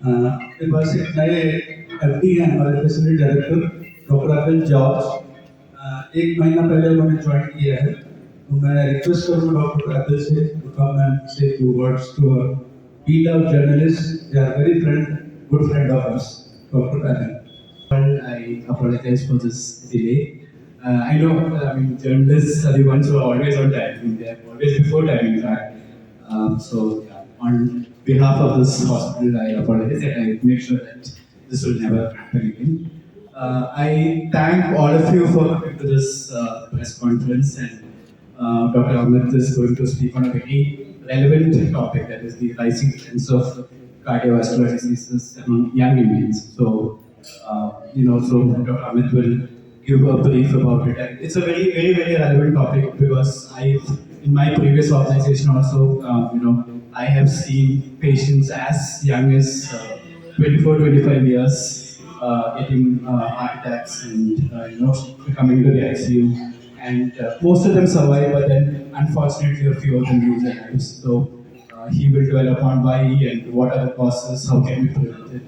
आपके पास एक नए एफडी हैं हमारे फैसिलिटी डायरेक्टर डॉक्टर अखिल जॉर्ज। एक महीना पहले उन्होंने ज्वाइन किया है, तो मैं रिक्वेस्ट करूँगा डॉक्टर अखिल से to come and say few words to our beloved journalists. They are very good friend of us, Dr. Akhil. I apologize for this delay. I know, I mean, journalists are the ones who are always on time. I mean, they are always before time, in fact. Yeah, on behalf of this hospital, I apologize and I make sure that this will never happen again. I thank all of you for coming to this press conference, and Dr. Amit is going to speak on a very relevant topic, that is the rising trends of cardiovascular diseases among young Indians. So Dr. Amit will give a brief about it. And it's a very relevant topic because in my previous organization also, I have seen patients as young as 24, 25 years getting heart attacks and coming to the ICU. And most of them survive, but then unfortunately a few of them lose their lives. He will dwell upon why and what are the causes, how can we prevent it.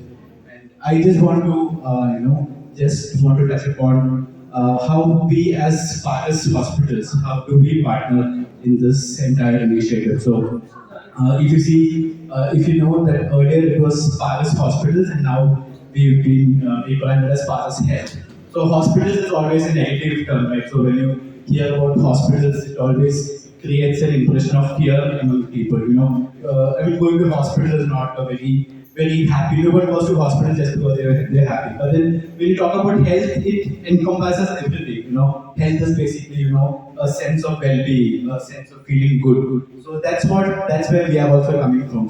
And I just want to, just want to touch upon how we as Paras hospitals, how do we partner in this entire initiative. If you see, if you know that earlier it was Paras hospitals and now we've been rebranded as Paras Health. So hospitals is always a negative term, right? So when you hear about hospitals, it always creates an impression of fear among people. Going to hospital is not a very happy. No one goes to hospital just because they're happy. But then when you talk about health, it encompasses everything. Health is basically a sense of well-being, a sense of feeling good. So that's where we are also coming from.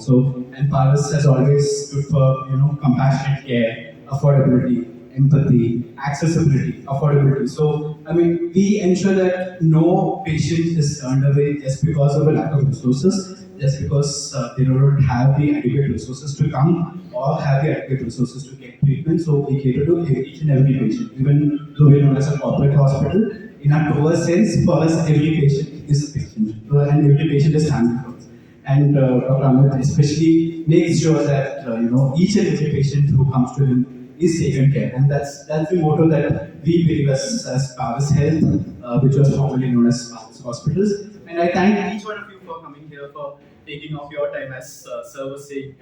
And Paras has always stood for compassionate care, affordability, empathy, accessibility, affordability. We ensure that no patient is turned away just because of a lack of resources, just because they don't have the adequate resources to come or have the adequate resources to get treatment. So we cater to each and every patient, even though we're known as a corporate hospital. In our truer sense, for us, every patient is a patient, and every patient is family for us. And Dr. Amit especially makes sure that each and every patient who comes to him is taken care, and that's the motto that we believe as Paras Health, which was formerly known as Paras Hospitals. And I thank each one of you for coming here, for taking off your time, as Sir was saying,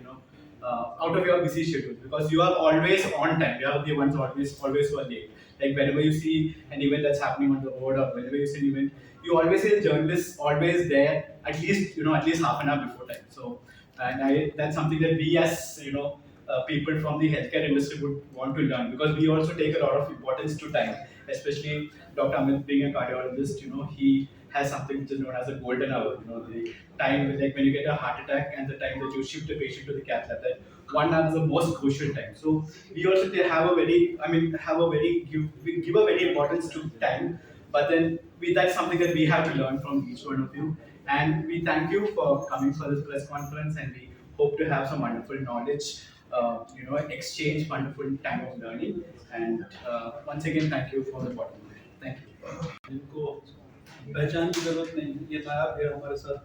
out of your busy schedule, because you are always on time. You are the ones always who are late. Like whenever you see an event that's happening on the road, or whenever you see an event, you always see journalists always there at least half an hour before time. That's something that we as people from the healthcare industry would want to learn, because we also take a lot of importance to time, especially Dr. Amit being a cardiologist. He has something which is known as a golden hour. The time, like when you get a heart attack and the time that you shift the patient to the cath lab, that 1 hour is the most crucial time. So we also we give a very importance to time, but then that's something that we have to learn from each one of you. And we thank you for coming for this press conference, and we hope to have some wonderful knowledge, exchange wonderful time of learning. And once again, thank you for the bottom line. Thank you. इनको पहचान की जरूरत नहीं है, ये नायाब है, हमारे साथ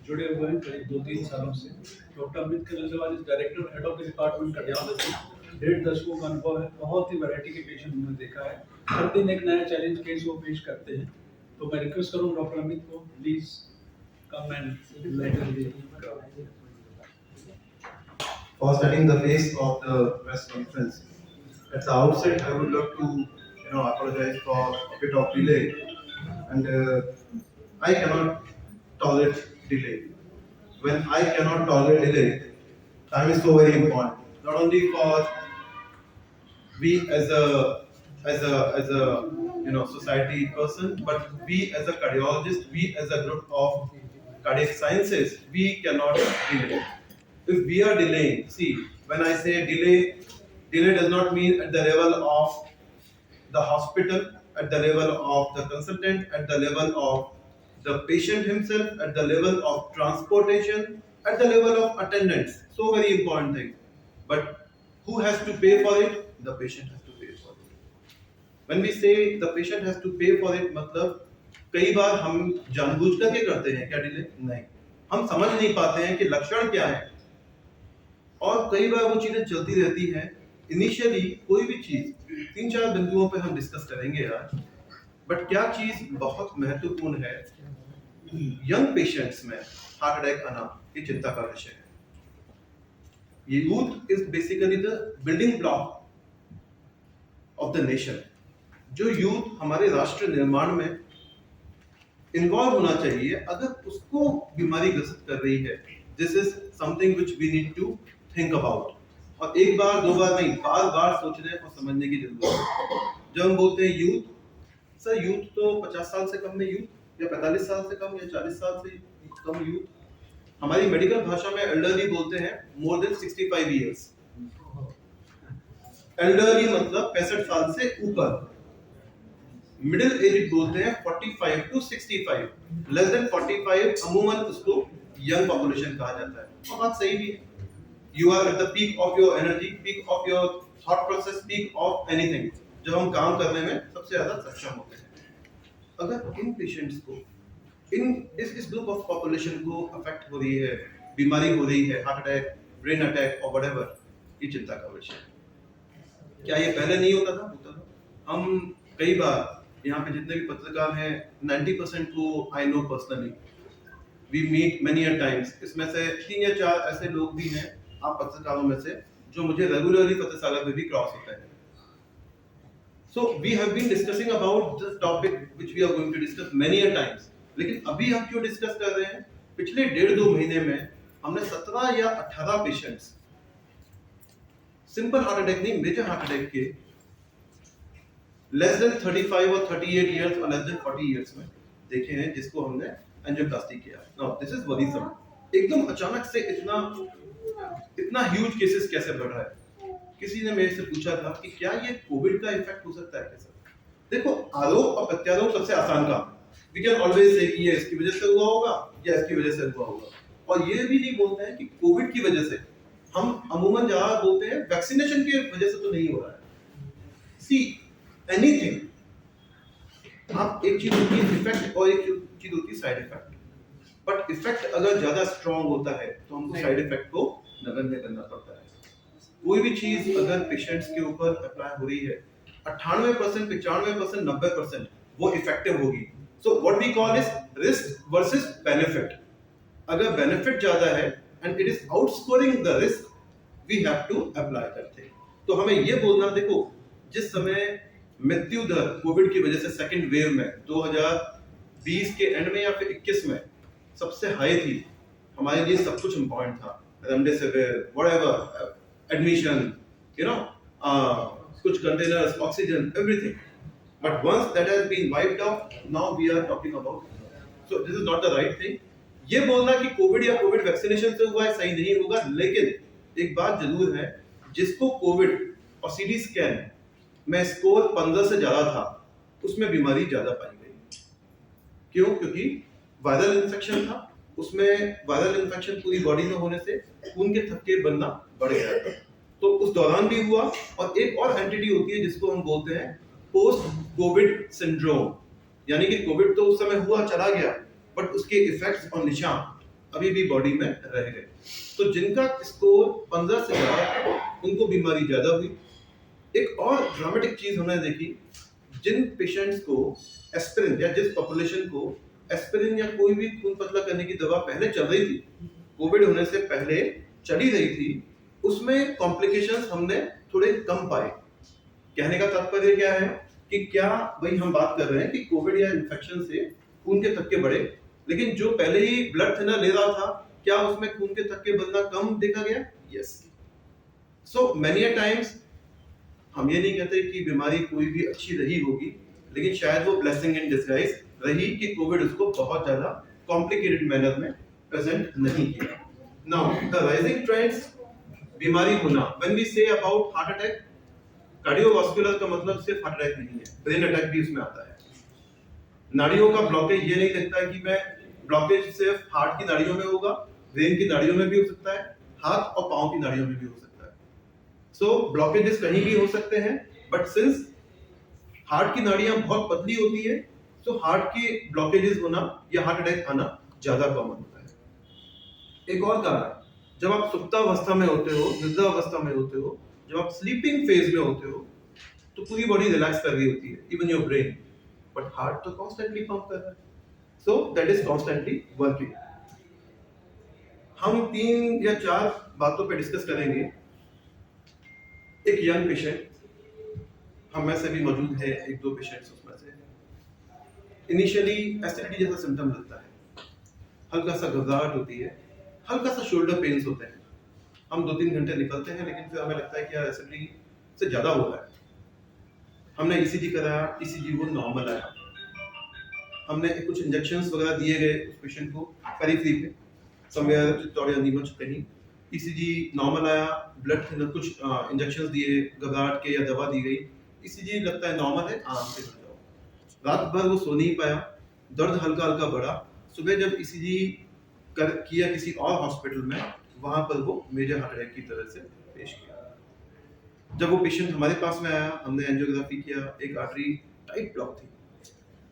जुड़े हुए हैं करीब 2-3 सालों से। Doctor Amit Khajurwal is director head of the department cardiology. 1.5 दशकों का अनुभव है, बहुत ही वैरायटी के पेशेंट उन्होंने देखा है, हर दिन एक नया चैलेंज केस वो पेश करते हैं। तो मैं रिक्वेस्ट करूँ डॉक्टर अमित को, please come and enlighten the crowd. For setting the pace of the press conference. At the outset, I would love to apologize for a bit of delay, and I cannot tolerate delay. When I cannot tolerate delay, time is so very important. Not only for we as a society person, but we as a cardiologist, we as a group of cardiac sciences, we cannot delay. If we are delaying, see, when I say delay does not mean at the level of the hospital, at the level of the consultant, at the level of the patient himself, at the level of transportation, at the level of attendance. So very important thing. But who has to pay for it? The patient has to pay for it. When we say the patient has to pay for it, मतलब कई बार हम जानबूझ करके करते हैं क्या delay? नहीं, हम समझ नहीं पाते हैं कि लक्षण क्या है। और कई बार वो चीजें चलती रहती हैं। इनिशियली कोई भी चीज 3-4 बिंदुओं पे हम डिस्कस करेंगे आज, बट क्या चीज बहुत महत्वपूर्ण है, यंग पेशेंट्स में हार्ट अटैक आना ये चिंता का विषय है। ये youth is basically the building block of the nation. जो यूथ हमारे राष्ट्र निर्माण में इन्वॉल्व होना चाहिए, अगर उसको बीमारी ग्रसित कर रही है, this is something which we need to think about. और एक बार दो बार नहीं, बार बार सोचने और समझने की जरूरत है। जब हम बोलते हैं यूथ, सर यूथ तो 50 साल से कम में यूथ, या 45 साल से कम, या 40 साल से कम यूथ। हमारी मेडिकल भाषा में एल्डरली बोलते हैं मोर देन 65 इयर्स। एल्डरली मतलब 65 साल से ऊपर। मिडिल एज बोलते हैं 45 टू 65। लेस देन 45 अमूमन उसको यंग पॉपुलेशन कहा जाता है। और बात सही भी है। You are at the peak of your energy, peak of your thought process, peak of anything. जब हम काम करने में सबसे ज्यादा सक्षम होते हैं। अगर इन पेशेंट्स को, इस ग्रुप ऑफ पॉपुलेशन को अफेक्ट हो रही है, बीमारी हो रही है, हार्ट अटैक, ब्रेन अटैक और व्हाटएवर, ये चिंता का विषय है। क्या ये पहले नहीं होता था? होता था। हम कई बार यहाँ पे जितने भी पत्रकार हैं, 90% को I know personally, we meet many a times. इसमें से 3 या 4 ऐसे लोग भी हैं आप पत्रकारों में से जो मुझे रेगुलरली पत्रशाला में भी क्रॉस होते हैं। So we have been discussing about this topic which we are going to discuss many a times. लेकिन अभी हम क्यों डिस्कस कर रहे हैं? पिछले 1.5-2 महीने में हमने 17 या 18 पेशेंट्स, सिंपल हार्ट अटैक नहीं, मेजर हार्ट अटैक के लेस देन 35 और 38 इयर्स और लेस देन 40 इयर्स में देखे हैं, जिसको हमने एंजियोप्लास्टी किया। Now this is worrisome. एकदम अचानक से इतना ह्यूज केसेस कैसे बढ़ रहा है? किसी ने मेरे से पूछा था कि क्या ये कोविड का इफेक्ट हो सकता है कैसे? देखो, आरोप और प्रत्यारोप सबसे आसान काम। वी कैन ऑलवेज से कि ये इसकी वजह से हुआ होगा या इसकी वजह से हुआ होगा, और ये भी नहीं बोलते हैं कि कोविड की वजह से। हम अमूमन जहां बोलते हैं वैक्सीनेशन की वजह से तो नहीं हो रहा है। सी एनीथिंग, आप एक चीज होती है इफेक्ट और एक चीज होती है साइड इफेक्ट। बट इफेक्ट अगर ज्यादा स्ट्रांग होता है तो हमको साइड इफेक्ट को नगण्य करना पड़ता है। कोई भी चीज अगर पेशेंट्स के ऊपर अप्लाई हो रही है, 98%, 95%, 90% वो इफेक्टिव होगी। So what we call is risk versus benefit. अगर बेनिफिट ज्यादा है and it is outscoring the risk, we have to apply that thing. तो हमें ये बोलना, देखो जिस समय मृत्यु दर कोविड की वजह से सेकंड वेव में 2020 के एंड में या फिर 21 में सबसे हाई थी, हमारे लिए सब कुछ इम्पोर्टेंट था। रेमडेसिविर, व्हाटएवर, एडमिशन, कुछ containers, oxygen, everything. But once that has been wiped out, now we are talking about, so this is not the right thing. ये बोलना कि कोविड या कोविड वैक्सीनेशन से हुआ है सही नहीं होगा। लेकिन एक बात जरूर है, जिसको कोविड और सीटी स्कैन में स्कोर 15 से ज्यादा था, उसमें बीमारी ज्यादा पाई गई। क्यों? क्योंकि वायरल इन्फेक्शन था। उसमें वायरल इन्फेक्शन पूरी बॉडी में होने से खून के थक्के बनना बढ़ गया था, तो उस दौरान भी हुआ। और एक और एंटिटी होती है जिसको हम बोलते हैं पोस्ट कोविड सिंड्रोम, यानी कि कोविड तो उस समय हुआ, चला गया, बट उसके इफेक्ट्स और निशान अभी भी बॉडी में रह गए। तो जिनका स्कोर 15 से ज्यादा, उनको बीमारी ज्यादा हुई। एक और ड्रामेटिक चीज हमने देखी, जिन पेशेंट्स को एस्पिरिन, या जिस पॉपुलेशन को एस्पिरिन या कोई भी खून पतला करने की दवा पहले चल रही थी, कोविड होने से पहले चली रही थी, उसमें कॉम्प्लिकेशंस हमने थोड़े कम पाए। कहने का तात्पर्य क्या है कि क्या वही हम बात कर रहे हैं कि कोविड या इन्फेक्शन से खून के थक्के बढ़े, लेकिन जो पहले ही ब्लड थिनर ले रहा था, क्या उसमें खून के थक्के बनना कम देखा गया? Yes. So many a times हम ये नहीं कहते कि बीमारी कोई भी अच्छी रही होगी, लेकिन शायद वो ब्लेसिंग इन डिस्गाइज रही कि कोविड उसको बहुत ज्यादा कॉम्प्लिकेटेड मैनर में प्रेजेंट नहीं किया। नाउ द राइजिंग ट्रेंड्स, बीमारी होना, when we say about heart attack, cardiovascular का मतलब सिर्फ हार्ट अटैक नहीं है, ब्रेन अटैक भी उसमें आता है। नाड़ियों का ब्लॉकेज, ये नहीं कहता है कि मैं ब्लॉकेज सिर्फ हार्ट की नाड़ियों में होगा, ब्रेन की नाड़ियों में भी हो सकता है, हाथ और पांव की नाड़ियों में भी हो सकता है। सो ब्लॉकेजेस कहीं भी हो सकते हैं, बट सिंस हार्ट की नाड़ियां बहुत पतली होती है, तो हार्ट के ब्लॉकेजेस होना या हार्ट अटैक आना ज्यादा कॉमन होता है। एक और कारण, जब आप सुप्तावस्था में होते हो, निद्रावस्था में होते हो, जब आप स्लीपिंग फेज में होते हो, तो पूरी बॉडी रिलैक्स कर रही होती है, even your brain, but heart तो कॉन्स्टेंटली पंप कर रहा है, so that is constantly working. हम 3 या 4 बातों पे डिस्कस करेंगे। एक यंग पेशेंट, हम में से भी मौजूद है 1-2 पेशेंट्स उसमें से, इनिशियली एसिडिटी जैसा सिम्टम लगता है, हल्का सा घबराहट होती है, हल्का सा शोल्डर पेन्स होते हैं, हम 2-3 घंटे निकलते हैं, लेकिन फिर हमें लगता है कि यार एसिडिटी से ज़्यादा हो रहा है। हमने ईसीजी कराया, ईसीजी वो नॉर्मल आया, हमने कुछ इंजेक्शंस वगैरह दिए गए उस पेशेंट को पेरिफेरी पे, समवेयर चित्तौड़िया नीमच कहीं, ईसीजी नॉर्मल आया, ब्लड थिनर कुछ इंजेक्शंस दिए, घबराहट के या दवा दी गई, ईसीजी लगता है नॉर्मल है, आराम से सो जाओ। रात भर वो सो नहीं पाया, दर्द हल्का हल्का बढ़ा, सुबह जब ईसीजी किया किसी और हॉस्पिटल में, वहां पर वो मेजर हार्ट अटैक की तरह से पेश किया। जब वो पेशेंट हमारे पास में आया, हमने एंजियोग्राफी किया, एक आर्टरी टाइट ब्लॉक थी,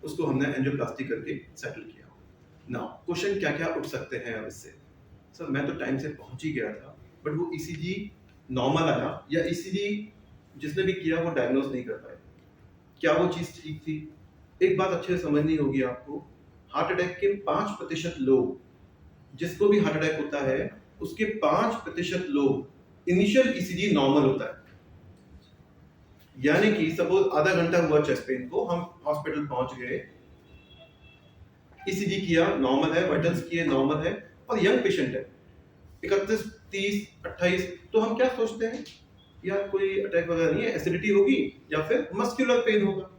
उसको हमने एंजियोप्लास्टी करके सेटल किया। नाउ क्वेश्चन क्या क्या उठ सकते हैं अब इससे? सर मैं तो टाइम से पहुंच ही गया था, बट वो ईसीजी नॉर्मल आया, या ईसीजी जिसने भी किया वो डायग्नोज नहीं कर पाए, क्या वो चीज ठीक थी? एक बात अच्छे से समझनी होगी आपको, हार्ट अटैक के 5% लोग, जिसको भी हार्ट अटैक होता है उसके 5% लोग इनिशियल ईसीजी नॉर्मल होता है। यानी कि सपोज आधा घंटा हुआ चेस्ट पेन को, हम हॉस्पिटल पहुंच गए, ईसीजी किया नॉर्मल है, वाइटल्स किए नॉर्मल है, और यंग पेशेंट है 31, 30, 28, तो हम क्या सोचते हैं, यार कोई अटैक वगैरह नहीं है, एसिडिटी होगी या फिर मस्कुलर पेन होगा।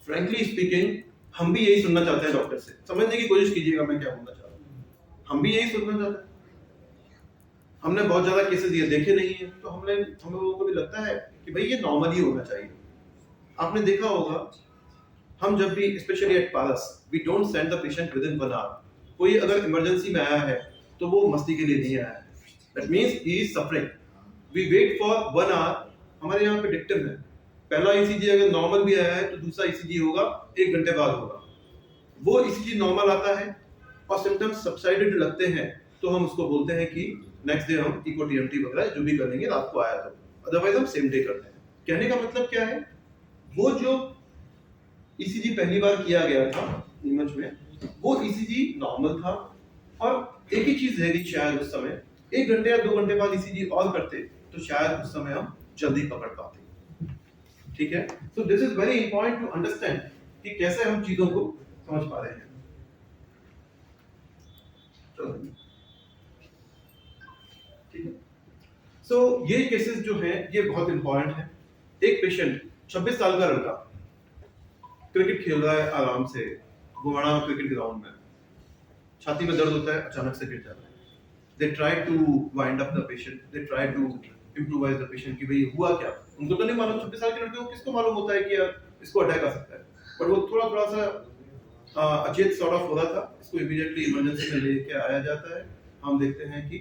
फ्रैंकली स्पीकिंग हम भी यही सुनना चाहते हैं डॉक्टर से, समझने की कोशिश कीजिएगा मैं क्या बोलना चाह रहा हूँ, हम भी यही सुनना चाहते हैं। हमने बहुत ज्यादा केसेस ये देखे नहीं है, तो हम लोगों को भी लगता है कि भाई ये नॉर्मल ही होना चाहिए। आपने देखा होगा, हम जब भी specially at Paras, we don't send the patient within 1 hour. कोई अगर इमरजेंसी में आया है तो वो मस्ती के लिए नहीं आया है, that means he is suffering. We wait for 1 hour. हमारे यहाँ पे डिक्टिव है, पहला ईसीजी अगर नॉर्मल भी आया है तो दूसरा ईसीजी होगा 1 घंटे बाद होगा। वो ईसीजी नॉर्मल आता है और सिम्टम्स सबसाइडेड लगते हैं, तो हम उसको बोलते हैं कि नेक्स्ट डे हम इको टीएमटी वगैरह जो भी करेंगे, रात को आया तो, अदरवाइज हम सेम डे करते हैं। कहने का मतलब क्या है, वो जो ईसीजी पहली बार किया गया था नीमच में, वो ईसीजी नॉर्मल था, और एक ही चीज है कि शायद उस समय 1 घंटे या 2 घंटे बाद ईसीजी और करते तो शायद उस समय हम जल्दी पकड़ पाते। ठीक है, so this is very important to understand कि कैसे हम चीजों को समझ पा रहे हैं। ठीक है, सो ये केसेस जो हैं ये बहुत इंपॉर्टेंट है। एक पेशेंट 26 साल का लड़का क्रिकेट खेल रहा है आराम से गोवाड़ा क्रिकेट ग्राउंड में, छाती में दर्द होता है, अचानक से गिर जाता है। They try to wind up the patient, they try to improvise the patient कि भाई हुआ क्या। उनको तो नहीं मालूम, 26 साल के लड़के को किसको मालूम होता है कि यार इसको अटैक आ सकता है, पर वो थोड़ा सा अचेत सॉर्ट ऑफ हो रहा था। इसको इमीडिएटली इमरजेंसी में लेके आया जाता है। हम देखते हैं कि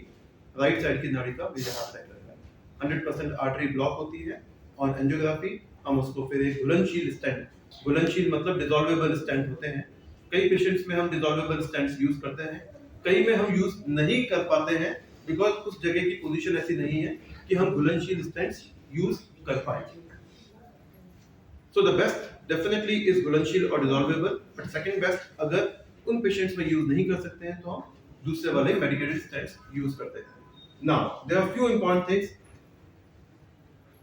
राइट साइड की नाड़ी का मेजर हार्ट अटैक लग रहा है, 100% आर्टरी ब्लॉक होती है। ऑन एंजियोग्राफी हम उसको फिर एक घुलनशील स्टेंट, घुलनशील मतलब डिसॉल्वेबल स्टेंट होते हैं, कई पेशेंट्स में हम डिसॉल्वेबल स्टेंट्स यूज करते हैं, कई में हम यूज नहीं कर पाते हैं बिकॉज उस जगह की पोजीशन ऐसी नहीं है कि हम घुलनशील स्टेंट्स यूज कर पाए। So the best definitely is घुलनशील और डिसॉल्वेबल, बट सेकंड बेस्ट अगर उन पेशेंट्स में यूज नहीं कर सकते हैं तो हम दूसरे वाले मेडिकेटेड स्टेंट्स यूज करते हैं। Now there are few important things.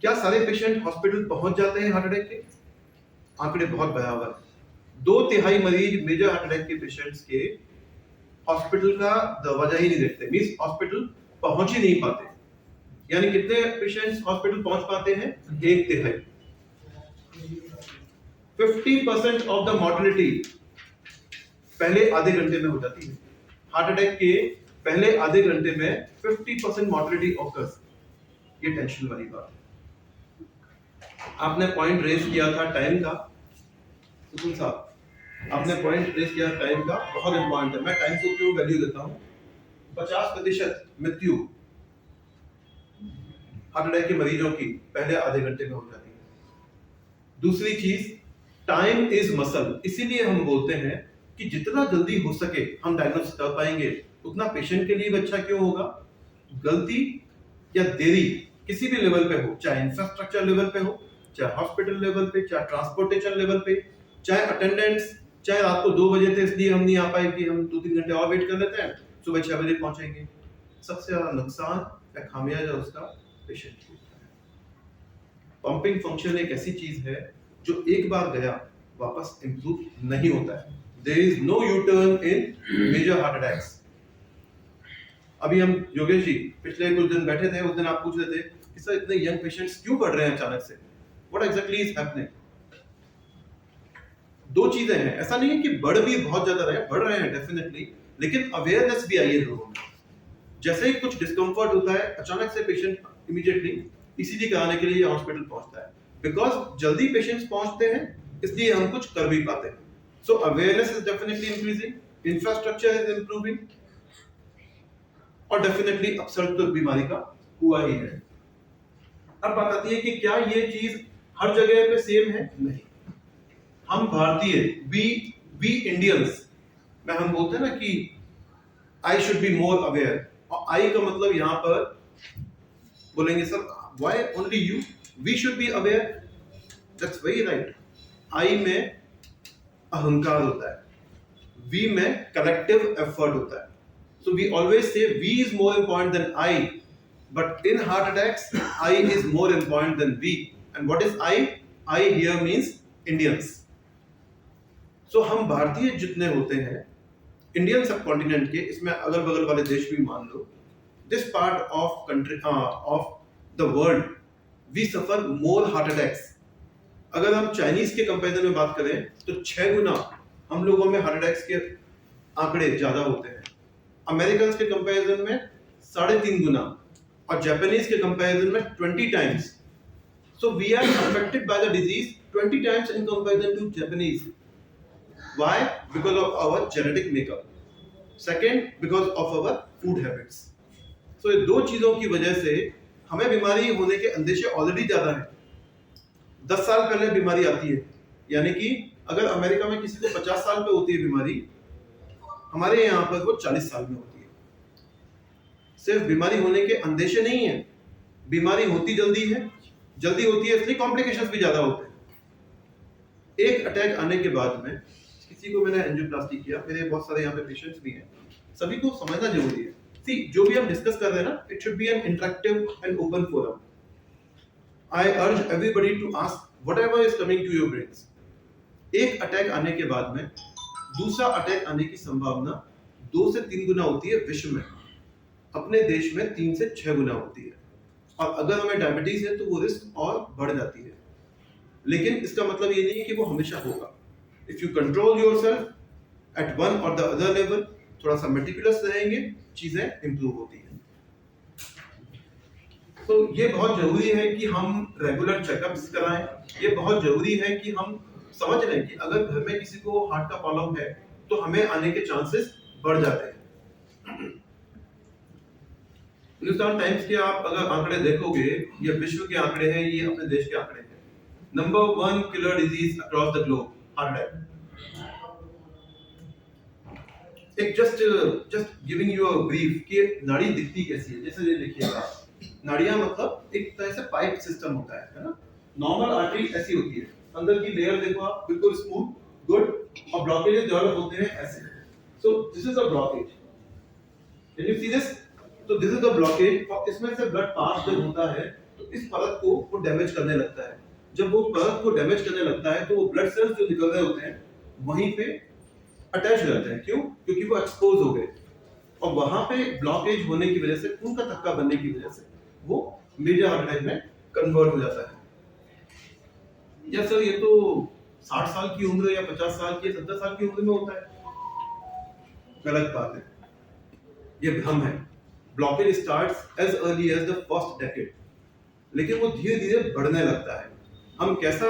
क्या सारे पेशेंट हॉस्पिटल पहुंच जाते हैं हार्ट अटैक के? आंकड़े बहुत भयावह हैं। 2/3 मरीज मेजर हार्ट अटैक के पेशेंट्स के हॉस्पिटल का दरवाजा ही नहीं देखते, मींस हॉस्पिटल पहुंच ही नहीं पाते। यानी कितने पेशेंट्स हॉस्पिटल पहुंच पाते हैं? 1/3। 50% ऑफ द मॉर्टेलिटी पहले आधे घंटे में हो जाती है। हार्ट अटैक के पहले आधे घंटे में 50% मॉर्टेलिटी ऑकर्स। ये टेंशन वाली बात है। आपने पॉइंट रेज किया था टाइम का, सुकुन साहब आपने पॉइंट रेज किया टाइम का, बहुत इंपॉर्टेंट है। मैं टाइम को क्यों वैल्यू देता हूं? 50% मृत्यु हार्ट अटैक के मरीजों की पहले आधे घंटे में हो जाती है। दूसरी चीज, टाइम इज मसल, इसीलिए हम बोलते हैं कि जितना जल्दी हो सके हम डायग्नोस कर पाएंगे उतना पेशेंट के लिए भी अच्छा क्यों होगा? गलती या देरी किसी भी लेवल पे हो, चाहे इंफ्रास्ट्रक्चर लेवल पे हो, चाहे हॉस्पिटल लेवल पे, चाहे ट्रांसपोर्टेशन लेवल पे, चाहे अटेंडेंस, चाहे रात को 2 बजे थे इसलिए हम नहीं आ पाए कि हम 2-3 घंटे और वेट कर लेते हैं, सुबह 6 बजे पहुंचेंगे। सबसे ज्यादा नुकसान या खामियाजा उसका पेशेंट को होता है। पंपिंग फंक्शन एक ऐसी चीज है जो एक बार गया वापस इंप्रूव नहीं होता है। There is no U turn in major heart attacks. अभी हम योगेश जी पिछले कुछ दिन बैठे थे, उस दिन आप पूछ रहे थे कि सर इतने यंग पेशेंट्स क्यों बढ़ रहे हैं अचानक से, व्हाट एग्जैक्टली इज हैपनिंग। दो चीजें हैं, ऐसा नहीं है कि बढ़ भी बहुत ज्यादा रहे, बढ़ रहे हैं डेफिनेटली, लेकिन अवेयरनेस भी आई है लोगों में। जैसे ही कुछ डिस्कम्फर्ट होता है अचानक से पेशेंट इमीडिएटली ईसीजी कराने के लिए हॉस्पिटल पहुंचता है, बिकॉज जल्दी पेशेंट्स पहुंचते हैं इसलिए हम कुछ कर भी पाते हैं। So awareness is definitely increasing, infrastructure is improving, और डेफिनेटली अपसर्ग तो बीमारी का हुआ ही है। अब बात आती है कि क्या ये चीज हर जगह पे सेम है? नहीं। हम भारतीय, वी इंडियंस में हम बोलते हैं ना कि I should be more aware, और आई का मतलब यहां पर बोलेंगे sir why only you, we should be aware, that's very right. I में अहंकार होता है, वी में कलेक्टिव एफर्ट होता है। So we always say we is more important than I, but in heart attacks, I is more important than we. And what is I? I here means Indians. So हम भारतीय जितने होते हैं, Indian सब continent के, इसमें अगल बगल वाले देश भी मान लो, this part of country of the world, we suffer more heart attacks. अगर हम चाइनीज के कंपैरिजन में बात करें तो 6 गुना हम लोगों में हार्ट अटैक्स के आंकड़े ज्यादा होते हैं, अमेरिकन के कंपैरिजन में 3.5 गुना, और जापानीज के कंपैरिजन में 20 times. So we are affected by the disease 20 times in comparison to Japanese. Why? Because of our genetic makeup, second because of our food habits. So ये दो चीजों की वजह से हमें बीमारी होने के अंदेशे ऑलरेडी ज्यादा है। 10 साल पहले बीमारी आती है, यानी कि अगर अमेरिका में किसी को 50 साल पे होती है बीमारी, हमारे यहाँ पर वो 40 साल में होती है। सिर्फ बीमारी होने के अंदेशे नहीं है, बीमारी होती जल्दी है, जल्दी होती है इसलिए कॉम्प्लिकेशंस भी ज्यादा होते हैं। एक अटैक आने के बाद में किसी को मैंने एंजियोप्लास्टी किया, मेरे बहुत सारे यहाँ पे पेशेंट्स भी हैं, सभी को समझना जरूरी है। सी जो भी हम डिस्कस कर रहे हैं ना, it should be an interactive and open forum. I urge everybody to ask whatever is coming to your brains. एक अटैक आने के बाद में दूसरा अटैक आने की संभावना 2 से 3 गुना होती है विश्व में, अपने देश में 3 से 6 गुना होती है, और अगर हमें डायबिटीज है तो वो रिस्क और बढ़ जाती है। लेकिन इसका मतलब ये नहीं है कि वो हमेशा होगा। If you control yourself at one और द अदर लेवल, थोड़ा सा मेटिकुलस रहेंगे, चीजें इंप्रूव होती हैं। तो ये बहुत जरूरी है कि हम रेगुलर चेकअप्स कराएं। ये बहुत जरूरी है कि हम समझ लें कि अगर घर में किसी को हार्ट का प्रॉब्लम है तो हमें आने के चांसेस बढ़ जाते हैं। हिंदुस्तान टाइम्स के आप अगर आंकड़े देखोगे, ये विश्व के आंकड़े हैं, ये अपने देश के आंकड़े हैं। Number 1 killer disease across the globe, heart attack. एक just giving you a brief कि नाड़ी दिखती कैसी है। जैसे ये देखिएगा, नाड़ियां मतलब एक तरह से पाइप सिस्टम होता है ना। नॉर्मल आर्टरी ऐसी होती है, अंदर की लेयर देखो आप, बिल्कुल स्मूथ, गुड, और ब्लॉकेजेस डेवलप होते हैं ऐसे। सो this is a blockage, can you see this? तो दिस इज द ब्लॉकेज, और इसमें से ब्लड पास जब होता है तो इस परत को वो डैमेज करने लगता है। जब वो परत को डैमेज करने लगता है तो वो ब्लड सेल्स जो निकल रहे होते हैं वहीं पे अटैच हो जाते हैं। क्यों? क्योंकि वो एक्सपोज हो गए, और वहां पे ब्लॉकेज होने की वजह से, खून का थक्का बनने की वजह से वो मेजर हार्ट अटैक में कन्वर्ट हो जाता है। या सर ये तो 60 साल की उम्र या 50 साल की या 70 साल की उम्र में होता है। गलत बात है, ये भ्रम है। Blockage starts as early as the first decade, लेकिन वो धीरे धीरे बढ़ने लगता है। हम कैसा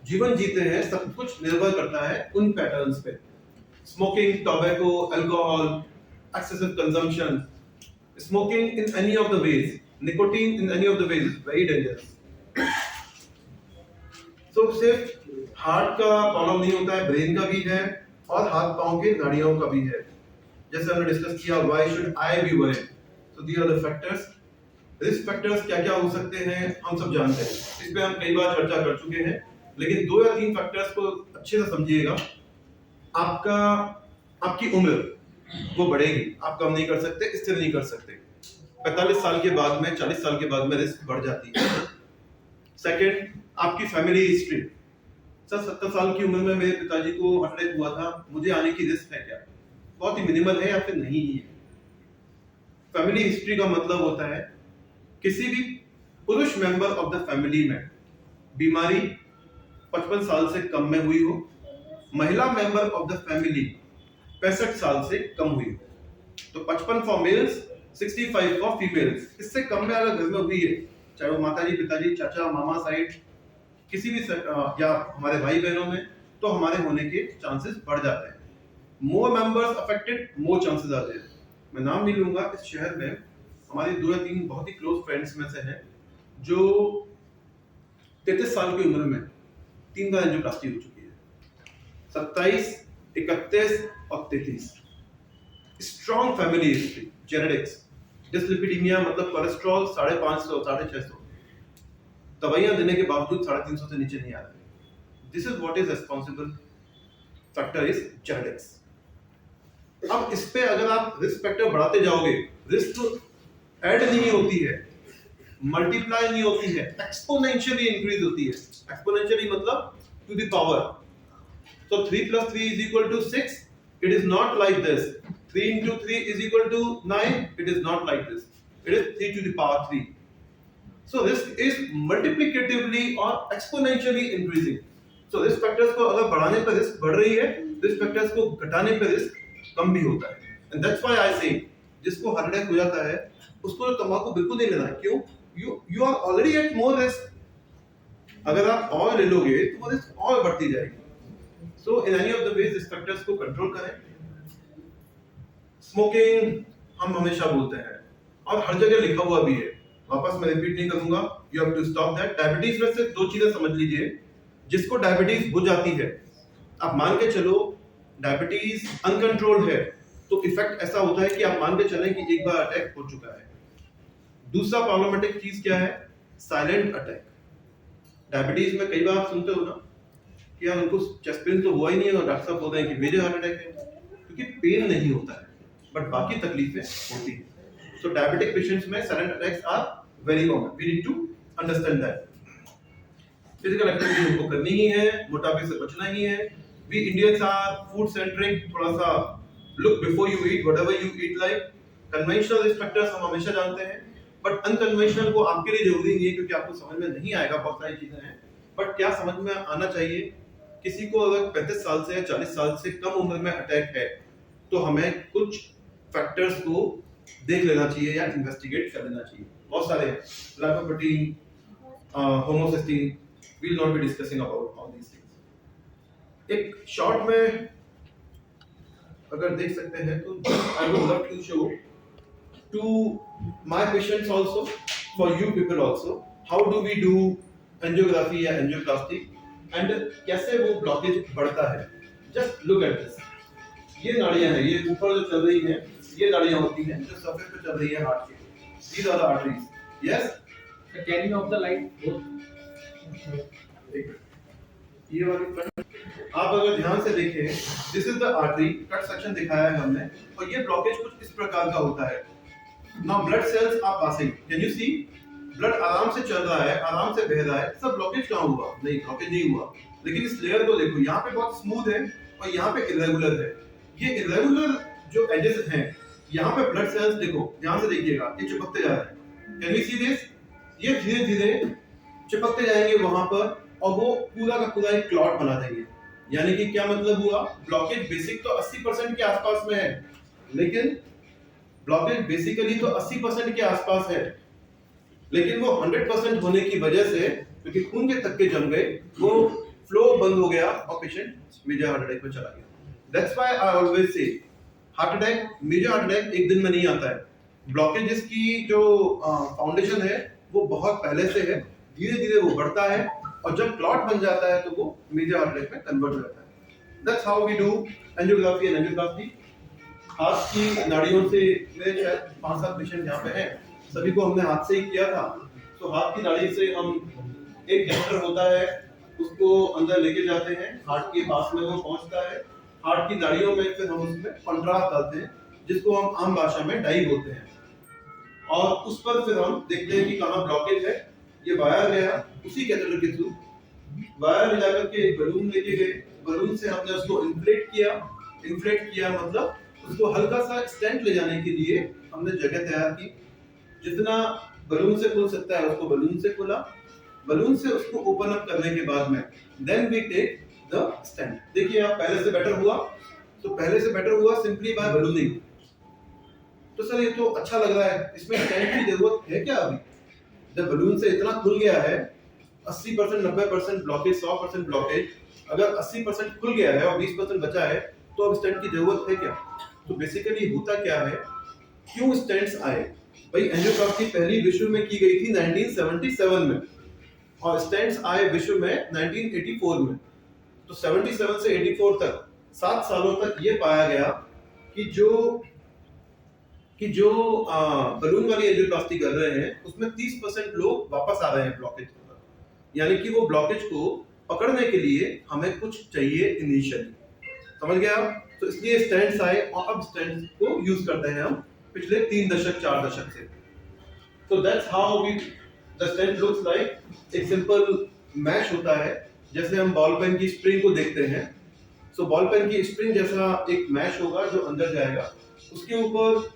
जीवन जीते हैं सब कुछ निर्भर करता है उन पैटर्न्स पे। Smoking, tobacco, alcohol, excessive consumption, smoking in any of the ways, nicotine in any of the ways is very dangerous. तो सिर्फ हार्ट का प्रॉब्लम नहीं होता है, ब्रेन का भी है और हाथ पांव के नाड़ियों का भी है। जैसे हमने डिस्कस किया why should I be worried, so these are the factors. Risk factors क्या क्या हो सकते हैं हम सब जानते हैं, इस पे हम कई बार चर्चा कर चुके हैं, लेकिन 2 या 3 फैक्टर्स को अच्छे से समझिएगा। आपकी उम्र वो बढ़ेगी, आप कम नहीं कर सकते, स्थिर नहीं कर सकते। 45 साल के बाद में, 40 साल के बाद में रिस्क बढ़ जाती है। सेकंड, आपकी फैमिली हिस्ट्री। सर 70 साल की उम्र में मेरे पिताजी को हार्ट अटैक हुआ था, मुझे आने की रिस्क है क्या? बहुत ही मिनिमल है या फिर नहीं ही है। फैमिली हिस्ट्री का मतलब होता है किसी भी पुरुष मेंबर ऑफ द फैमिली में बीमारी 55 साल से कम में हुई हो, महिला मेंबर ऑफ द फैमिली 65 साल से कम हुई हो। तो 55 फॉर मेल्स, 65 फॉर फीमेल्स। इससे कम में अगर घर में हुई है, चाहे वो माताजी, पिताजी, चाचा, मामा साइड किसी भी या हमारे भाई बहनों में, तो हमारे होने के चांसेस बढ़ जाते हैं। More members affected, more chances are there. मैं नाम नहीं लूंगा, इस शहर में हमारी 2 या 3 बहुत ही क्लोज फ्रेंड्स में से हैं जो 33 साल की उम्र में 3 बार एंजियोप्लास्टी हो चुकी है। 27, 31 और 33। Strong family history, genetics. Dyslipidaemia मतलब कोलेस्ट्रॉल 550, 650, दवाइयां देने के बावजूद 350 से नीचे नहीं आ रहे। This is what is responsible factor is genetics. अब इस पे अगर आप रिस्क फैक्टर बढ़ाते जाओगे, रिस्क तो ऐड नहीं होती है, मल्टीप्लाई नहीं होती है, एक्सपोनेंशियली इंक्रीज होती है। एक्सपोनेंशियली मतलब to the power. So 3 plus 3 is equal to 6. It is not like this. 3 into 3 is equal to 9. It is not like this. It is 3 to the power 3. So this is multiplicatively or exponentially increasing. So risk factors को अगर बढ़ाने पर risk बढ़ रही है, risk factors को घटाने पर रिस्क कम भी होता है। And that's why I say जिसको हार्ट अटैक हो जाता है उसको तंबाकू बिल्कुल नहीं लेना है। क्यों? You are already at more risk. अगर आप और ले लोगे तो वो रिस्क और बढ़ती जाएगी। So in any of the ways risk factors को कंट्रोल करें। स्मोकिंग हम हमेशा बोलते हैं और हर जगह लिखा हुआ भी है, वापस मैं रिपीट नहीं करूंगा। You have to stop that. Diabetes में से 2 चीजें समझ लीजिए। जिसको डायबिटीज हो जाती है, आप मान के चलो डायबिटीज अनकंट्रोल्ड है, तो इफेक्ट ऐसा होता है कि आप मान के चलें कि एक बार अटैक हो चुका है। दूसरा प्रॉब्लमेटिक चीज क्या है? Silent attack. डायबिटीज में कई बार आप सुनते हो ना कि यार उनको चेस्ट पेन तो हुआ ही नहीं है और डॉक्टर साहब बोलते हैं कि मेजर हार्ट अटैक है, क्योंकि पेन नहीं होता है बट बाकी तकलीफें होती हैं। सो डायबिटिक पेशेंट्स में silent attacks are very common. We need to understand that. Physical activity हमको करनी ही है, मोटापे से बचना ही है। We Indians are food centric, थोड़ा सा look before you eat whatever you eat like. Conventional risk factors हम हमेशा जानते हैं, बट अनकन्वेंशनल को आपके लिए जरूरी नहीं है क्योंकि आपको समझ में नहीं आएगा, बहुत सारी चीजें हैं। बट क्या समझ में आना चाहिए, किसी को अगर 35 साल से या 40 साल से कम उम्र में अटैक है तो हमें कुछ फैक्टर्स को देख लेना चाहिए या इन्वेस्टिगेट कर लेना चाहिए। बहुत सारे lipoprotein, homocysteine, we will not be discussing about all these things. एक शॉर्ट में अगर देख सकते हैं तो I would love to show to my patients also, for you people also, how do we do angiography या angioplasty and कैसे वो ब्लॉकेज बढ़ता है। Just look at this. ये नाड़ियां हैं, ये ऊपर जो चल रही हैं, ये नाड़ियां होती हैं जो सरफेस पे चल रही है हार्ट के। These are the arteries. Yes? Can you off the light? ये वाली front, आप अगर ध्यान से देखें, this is the artery, cut section दिखाया है हमने, और ये ब्लॉकेज कुछ इस प्रकार का होता है। Now blood cells are passing. Can you see? Blood आराम से चल रहा है, आराम से बह रहा है। सब ब्लॉकेज कहाँ हुआ? नहीं, ब्लॉकेज नहीं हुआ। लेकिन इस लेयर को देखो, यहाँ पे बहुत स्मूथ है और यहाँ पे इरेगुलर है। ये इरेगुलर जो एजेस हैं, यहाँ पे ब्लड सेल्स देखो, ध्यान से देखिएगा, ये चिपकते जा रहे हैं। Can we see this? ये धीरे धीरे चिपकते जाएंगे वहां पर और वो पूरा का पूरा एक क्लॉट बना देंगे। यानी कि क्या मतलब हुआ? ब्लॉकेज बेसिक तो 80% के आसपास में है, लेकिन ब्लॉकेज बेसिकली तो 80% के आसपास है, लेकिन वो 100% होने की वजह से, क्योंकि खून के थक्के जम गए, वो फ्लो बंद हो गया और पेशेंट मेजर हार्ट अटैक में चला गया। That's why I always say heart attack, major heart attack एक दिन में नहीं आता है। ब्लॉकेजेस की जो फाउंडेशन है वो बहुत पहले से है, धीरे धीरे वो बढ़ता है और जब क्लॉट बन जाता है तो वो मेजर हार्ट अटैक में कन्वर्ट हो जाता है। That's how we do angiography and angioplasty. हाथ की नाड़ियों से, मेरे शायद 5-7 पेशेंट यहाँ पे हैं, सभी को हमने हाथ से ही किया था। तो हाथ की नाड़ी से हम, एक कैथेटर होता है, उसको अंदर लेके जाते हैं, हार्ट के पास में वो पहुंचता है, हार्ट की नाड़ियों में फिर हम उसमें कंट्रास्ट डालते हैं, जिसको हम आम भाषा में डाई बोलते हैं, और उस पर फिर हम देखते हैं कि कहाँ ब्लॉकेज है। ये वायर गया उसी कैथेटर के थ्रू, वायर ले जाकर के एक बलून लेके गए, बलून से हमने उसको इन्फ्लेट किया मतलब उसको हल्का सा स्टेंट ले जाने के लिए हमने जगह तैयार की, जितना बलून से खुल सकता है उसको बलून से खुला, बलून से उसको ओपन अप करने के बाद में then we take the stent. देखिए आप, पहले से बेटर हुआ, तो पहले से बेटर हुआ सिंपली बाय बलूनिंग। तो सर ये तो अच्छा लग रहा है, इसमें स्टेंट की जरूरत है क्या? अभी जब बलून से इतना खुल गया है, 80% 90% ब्लॉकेज, 100% ब्लॉकेज, अगर 80% खुल गया है और 20% बचा है, तो अब स्टेंट की जरूरत है क्या? तो बेसिकली होता क्या है, क्यों स्टेंट्स आए? भाई एंजियोप्लास्टी पहली विश्व में की गई थी 1977 में, और स्टेंट्स आए विश्व में 1984 में। तो 77 से 84 तक 7 सालों तक ये पाया गया कि जो बलून वाली एंजियोप्लास्टी कर रहे हैं उसमें 30% लोग वापस आ रहे हैं ब्लॉकेज पर, यानी कि वो ब्लॉकेज को पकड़ने के लिए हमें कुछ चाहिए इनिशियली, समझ गया? तो इसलिए स्टेंट्स आए, और अब स्टेंट्स को यूज करते हैं हम पिछले 3 दशक 4 दशक से। तो that's how we the stent looks like. एक सिंपल मैश होता है, जैसे हम बॉल पेन की स्प्रिंग को देखते हैं, सो बॉल पेन की स्प्रिंग जैसा एक मैश होगा जो अंदर जाएगा, उसके ऊपर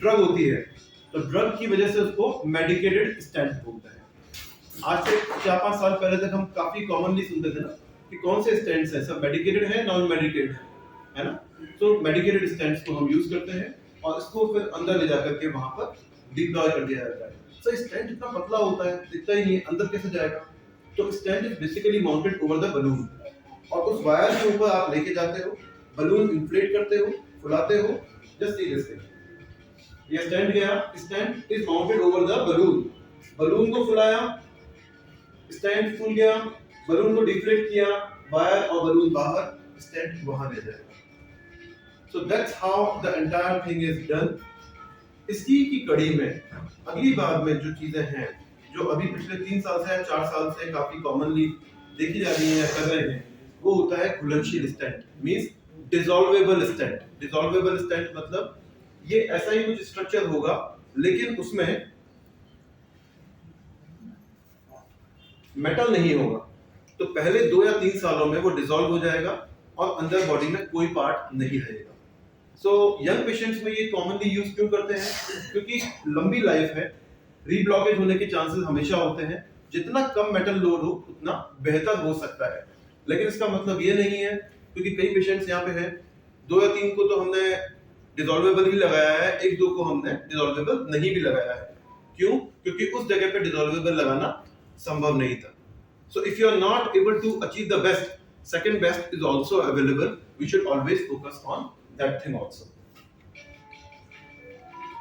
ड्रग होती है, तो ड्रग की वजह से उसको मेडिकेटेड स्टेंट बोलते हैं। आज से 4-5 साल पहले तक हम काफी कॉमनली सुनते थे ना कि कौन से स्टेंट्स हैं, सब मेडिकेटेड है, नॉन मेडिकेटेड है ना? तो मेडिकेटेड स्टेंट्स को हम यूज करते हैं और इसको फिर अंदर ले जाकर के वहां पर डिप्लॉय कर दिया जाता है। सो स्टेंट इतना पतला होता है, दिखता ही नहीं, अंदर कैसे जाएगा? तो stent is basically mounted over the balloon, और उस वायर के ऊपर आप लेके जाते हो, बलून इन्फ्लेट करते हो, फुलाते हो, जस्ट सी दिस थिंग। ये स्टैंड गया, stand is mounted over the balloon, balloon को फुलाया, स्टैंड फूल गया, बलून को डिफ्लेट किया, वायर और बलून बाहर, स्टैंड वहां ले जाएगा। So that's how the entire thing is done. इसी की कड़ी में अगली बार में जो चीजें हैं, जो अभी पिछले 3 साल से या 4 साल से काफी कॉमनली देखी जा रही है या कर रहे हैं, वो होता है घुलनशील स्टेंट, मींस डिसॉल्वेबल स्टेंट। डिसॉल्वेबल स्टेंट मतलब ये ऐसा ही कुछ स्ट्रक्चर होगा, लेकिन उसमें मेटल नहीं होगा। तो पहले 2 या 3 सालों में वो डिसॉल्व हो जाएगा और अंदर बॉडी में कोई पार्ट नहीं रहेगा। सो यंग पेशेंट्स में ये कॉमनली यूज क्यों करते हैं? क्योंकि लंबी लाइफ है, रीब्लॉकेज होने के चांसेस हमेशा होते हैं, जितना कम मेटल लोड हो उतना बेहतर हो सकता है। लेकिन इसका मतलब ये नहीं है, क्योंकि कई पेशेंट्स यहाँ पे हैं, 2 या 3 को तो हमने डिसॉल्वेबल भी लगाया है, 1-2 को हमने डिसॉल्वेबल नहीं भी लगाया है। क्यों? क्योंकि उस जगह पे डिसॉल्वेबल लगाना संभव नहीं था। So if you are not able to achieve the best, second best is also available. We should always focus on that thing also.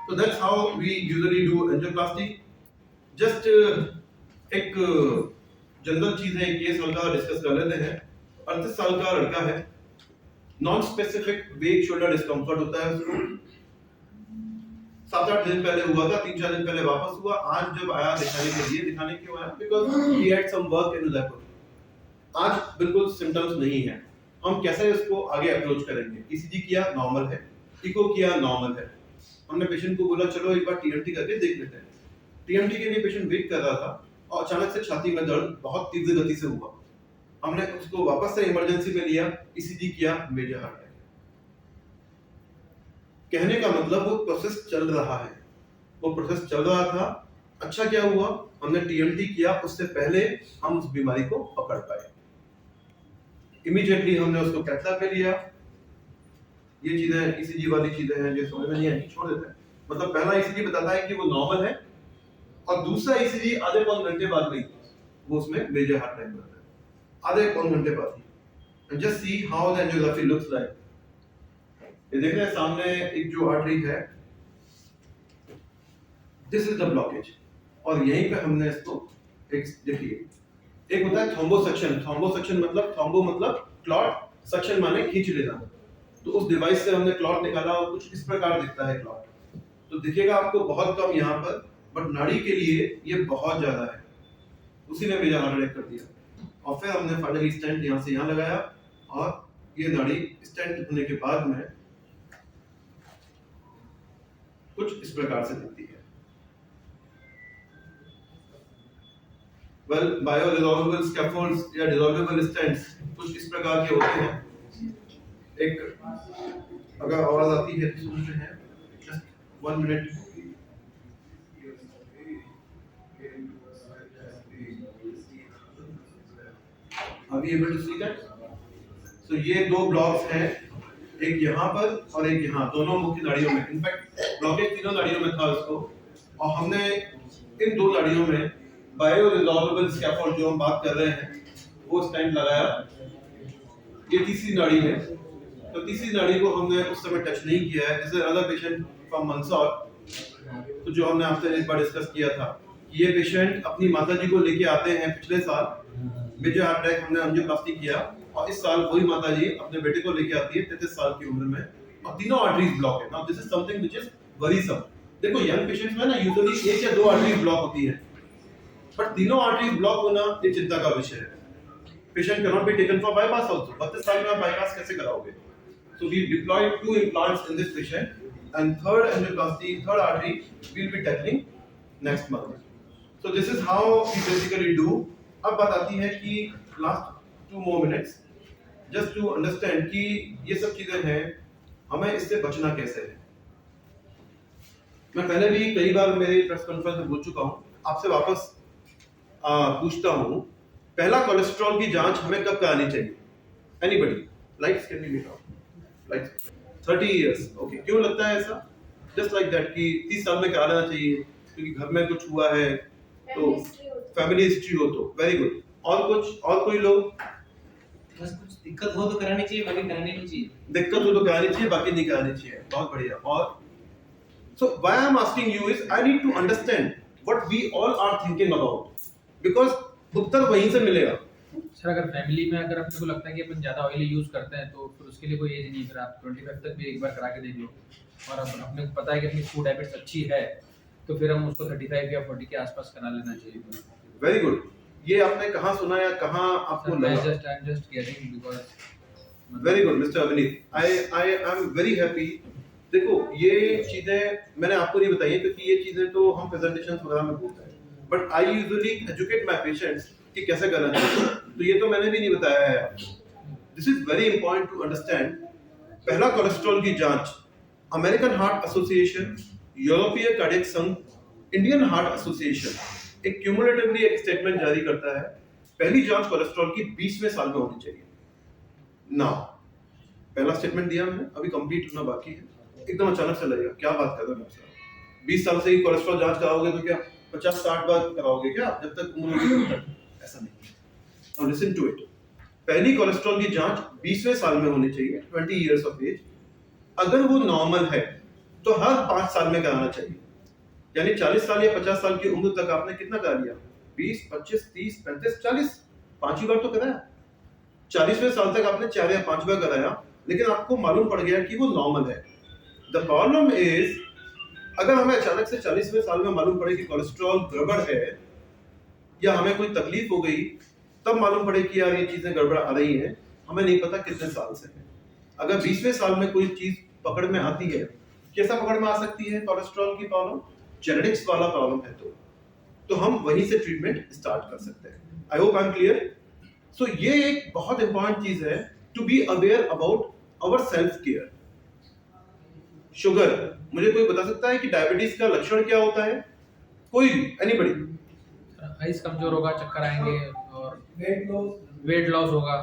So that's how we usually do angioplasty. Just एक general चीज है, case हल्का discuss कर लेते हैं। 38 साल का लड़का है, नॉन स्पेसिफिक वेक शोल्डर डिस्कम्फर्ट होता है उसको, 7-8 दिन पहले हुआ था, 3-4 दिन पहले वापस हुआ। आज जब आया दिखाने क्यों आया? Because he had some work in Udaipur. आज बिल्कुल सिम्टम्स नहीं है, हम कैसे इसको आगे अप्रोच करेंगे? ईसीजी किया, नॉर्मल है, इको किया, नॉर्मल है। हमने पेशेंट को बोला चलो एक बार टीएमटी करके देख लेते हैं। टीएमटी के लिए पेशेंट वेट कर रहा था और अचानक से छाती में दर्द बहुत तीव्र गति से हुआ। हमने उसको वापस से इमरजेंसी में लिया, ईसीजी किया, मेजर हार्ट अटैक। कहने का मतलब वो प्रोसेस चल रहा है, वो प्रोसेस चल रहा था। अच्छा क्या हुआ, हमने टीएमटी किया, उससे पहले हम उस बीमारी को पकड़ पाए। इमीडिएटली हमने उसको कैथलैब में लिया। ये चीजें ईसीजी वाली चीजें हैं जो समझ में नहीं आई, छोड़ देते हैं। मतलब पहला ईसीजी बताता है कि वो नॉर्मल है, और दूसरा ईसीजी आधे पौन घंटे बाद नहीं, वो उसमें मेजर हार्ट अटैक बताता है आधे पौन घंटे बाद ही। Just see how the angiography looks like. ये देख रहे हैं सामने एक जो आर्टरी है, दिस इज द ब्लॉकेज, और यहीं पे हमने इसको एक देखिए, एक होता है थ्रोम्बोसेक्शन। थ्रोम्बोसेक्शन मतलब थ्रोम्बो मतलब क्लॉट, सेक्शन माने खींच लेना। तो उस डिवाइस से हमने क्लॉट निकाला और कुछ इस प्रकार दिखता है क्लॉट। तो दिखेगा आपको बहुत कम यहाँ पर, बट नाड़ी के लिए ये बहुत ज्यादा है, उसी ने मुझे हार्ट अटैक कर दिया। और फिर हमने फाइनली स्टेंट यहाँ से यहाँ लगाया और ये नाड़ी स्टेंट होने के बाद में कुछ इस प्रकार से दिखती है। वेल, बायोरिजॉल्वेबल स्कैफोल्ड्स या डिसॉल्वेबल स्टेंट्स कुछ इस प्रकार के होते हैं। एक अगर आवाज आती है तो सुनते हैं, just 1 minute. Are you able to see that? So ये दो ब्लॉक्स हैं, एक यहाँ पर और एक यहाँ, दोनों मुख्य नाड़ियों में। इनफैक्ट ब्लॉकेज तीनों नाड़ियों में था उसको, और हमने इन दो नाड़ियों में बायोरिजॉल्वेबल स्कैफोल्ड जो हम बात कर रहे हैं वो स्टेंट लगाया। ये तीसरी नाड़ी है, तो तीसरी नाड़ी को हमने उस समय टच नहीं किया है। जैसे अदर पेशेंट फ्रॉम मंदसौर, तो जो हमने आपसे एक बार डिस्कस किया था कि ये पेशेंट अपनी माता जी को लेके आते हैं। पिछले साल मेजर हार्ट अटैक हमने एंजियोप्लास्टी किया, और इस साल वही माता जी अपने बेटे को लेके आती है 33 साल की उम्र में, और तीनों आर्टरीज ब्लॉक है। Now this is something which is worrisome. देखो यंग पेशेंट्स में ना यूजुअली 1 या 2 आर्टरीज ब्लॉक होती है, बट तीनों आर्टरीज ब्लॉक होना ये चिंता का विषय है। Patient can not be taken for bypass also. 32 साल में आप बाईपास कैसे कराओगे? So we deployed 2 implants in this patient, and third angioplasty, third artery we'll be tackling next month. So this is how we basically do. अब बात आती है कि last 2 more minutes just to understand कि ये सब चीजें हैं, हमें इससे बचना कैसे है। मैं पहले भी कई बार मेरे प्रेस कॉन्फ्रेंस में बोल चुका हूँ, आपसे वापस पूछता हूँ, पहला कोलेस्ट्रॉल की जांच हमें कब करानी चाहिए? Anybody? Lights can be lit off. Like 30 years, okay. क्यों लगता है ऐसा? Just like that कि 30 साल में करा लेना चाहिए क्योंकि घर में कुछ हुआ है तो फैमिली हिस्ट्री हो तो वेरी गुड। और कुछ, और कोई लोग? बस कुछ दिक्कत हो तो करानी चाहिए, बाकी करानी नहीं चाहिए। दिक्कत हो तो करानी चाहिए, बाकी नहीं करानी चाहिए। बहुत बढ़िया। और so why I'm asking you is I need to understand what we all are thinking about, because उत्तर वहीं से मिलेगा। सर अगर फैमिली में अगर अपने को लगता है कि अपन ज़्यादा ऑयली यूज़ करते हैं तो फिर उसके लिए कोई एज नहीं, फिर आप 25 तक भी एक बार करा के देख लो, और अब अपने को पता है कि अपनी फूड हैबिट्स अच्छी है तो फिर हम उसको 35 या 40 के आसपास करा लेना चाहिए। Very good. ये आपने कहाँ सुना या कहाँ आपको लगा? I am just getting because very good mister अभिनीत, आई एम वेरी हैप्पी। देखो ये चीजें मैंने आपको नहीं बताई क्योंकि ये चीजें तो हम प्रेजेंटेशन वगैरह में बोलते हैं, but I usually educate my patients कि कैसे करना चाहिए, तो ये तो मैंने भी नहीं बताया है आपको। This is very important to understand. पहला कोलेस्ट्रॉल की जांच अमेरिकन हार्ट एसोसिएशन, यूरोपीय कार्डियक संघ, इंडियन हार्ट एसोसिएशन एक क्यूमुलेटिवली एक स्टेटमेंट जारी करता है, पहली जांच कोलेस्ट्रॉल की 20वें साल में होनी चाहिए। ना पहला स्टेटमेंट दिया मैंने, अभी कंप्लीट होना बाकी है। एकदम अचानक से लगेगा क्या बात कर रहे हो सर, 20 साल से ही कोलेस्ट्रॉल जांच कराओगे तो क्या 50-60 बार कराओगे क्या जब तक उम्र होगी तब तक? ऐसा नहीं। Now listen to it. पहली कोलेस्ट्रॉल की जांच 20वें साल में होनी चाहिए, 20 इयर्स ऑफ एज। अगर वो नॉर्मल है तो हर 5 साल में कराना चाहिए। यानी 40 साल या 50 साल की उम्र तक आपने कितना करा लिया? 20, 25, 30, 35, 40, 5 बार तो कराया। 40वें साल तक आपने 4 या 5 बार कराया, लेकिन आपको मालूम पड़ गया कि वो नॉर्मल है। द प्रॉब्लम इज अगर हमें अचानक से 40वें साल में मालूम पड़े कि कोलेस्ट्रॉल गड़बड़ है या हमें कोई तकलीफ हो गई, तब मालूम पड़े कि यार ये चीजें गड़बड़ आ रही हैं, हमें नहीं पता कितने साल से है। अगर 20वें साल में कोई चीज पकड़ में आती है, कैसा पकड़ में आ सकती है कोलेस्ट्रॉल की प्रॉब्लम? जेनेटिक्स वाला प्रॉब्लम है तो हम वहीं से ट्रीटमेंट स्टार्ट कर सकते हैं। I hope I am clear. So ये एक बहुत इंपॉर्टेंट चीज है to be aware about our self care. Sugar, मुझे कोई बता सकता है कि डायबिटीज का लक्षण क्या होता है? कोई? एनीबॉडी? आइस कमजोर होगा, चक्कर आएंगे और वेट लॉस होगा।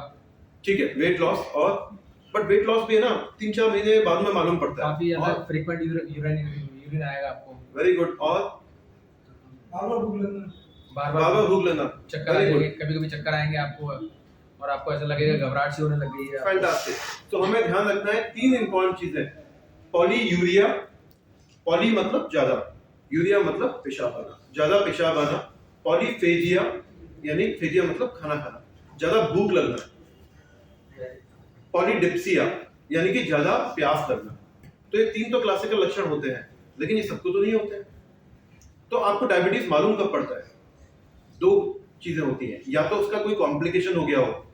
ठीक है, वेट लॉस, और बट वेट लॉस भी है ना 3-4 महीने बाद में मालूम पड़ता है। काफी ज्यादा फ्रीक्वेंट यूरिन आएगा आपको। Very good. और बार बार भूख लेना, चक्कर आएंगे, कभी-कभी चक्कर आएंगे आपको और आपको ऐसा लगेगा घबराहट सी होने लग गई है। फैंटास्टिक। तो हमें ध्यान रखना है 3 इंपॉर्टेंट चीजें। पॉलीयूरिया, पॉली मतलब ज्यादा, यूरिया मतलब पेशाब आना, ज्यादा पेशाब आना। पॉलीफेजिया यानी फेजिया मतलब खाना खाना, ज्यादा भूख लगना। पॉलीडिप्सिया यानी कि ज्यादा प्यास लगना। तो ये 3 तो क्लासिकल लक्षण होते हैं, लेकिन ये सबको तो नहीं होते हैं। तो आपको डायबिटीज मालूम कब पड़ता है? 2 चीजें होती हैं, या तो उसका कोई कॉम्प्लिकेशन हो गया हो।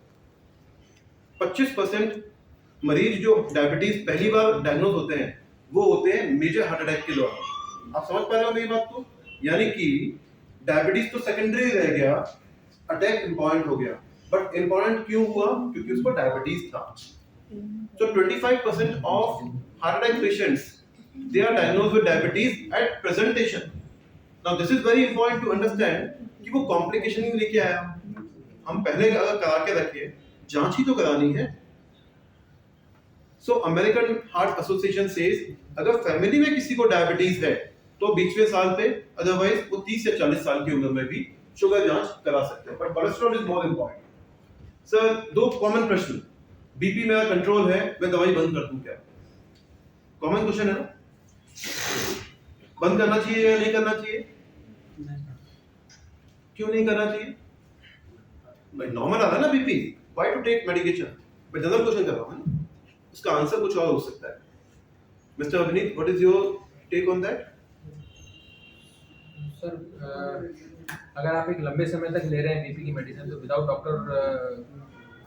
25% मरीज जो डायबिटीज पहली बार डायग्नोज होते हैं वो होते हैं मेजर हार्ट अटैक के दौरान। आप समझ पा रहे हो मेरी बात को? यानी कि डायबिटीज तो सेकेंडरी रह गया, अटैक इंपॉर्टेंट हो गया। बट इंपॉर्टेंट क्यों हुआ? क्योंकि उसको डायबिटीज था। So 25% of heart attack patients, they are diagnosed with diabetes at presentation. Now this is very important to understand कि वो complication ही लेके आया। हम पहले अगर करा के रखे, जांच ही तो करानी है। So American Heart Association says अगर फैमिली में किसी को डायबिटीज है तो 20वें साल पे, अदरवाइज वो 30 या 40 साल की उम्र में भी शुगर जांच करा सकते हैं। But cholesterol is more important. Sir 2 common प्रश्न, बीपी मेरा कंट्रोल है, मैं दवाई बंद कर दूं क्या? कॉमन क्वेश्चन है ना? बंद करना चाहिए या नहीं करना चाहिए? क्यों नहीं करना चाहिए? भाई नॉर्मल आ रहा है ना BP, why to take medication? मैं जनरल क्वेश्चन कर रहा हूं ना, उसका आंसर कुछ और हो सकता है। Mister Abhineet, what is your take on that? Sir अगर आप एक लंबे समय तक ले रहे हैं बीपी की मेडिसिन तो विदाउट डॉक्टर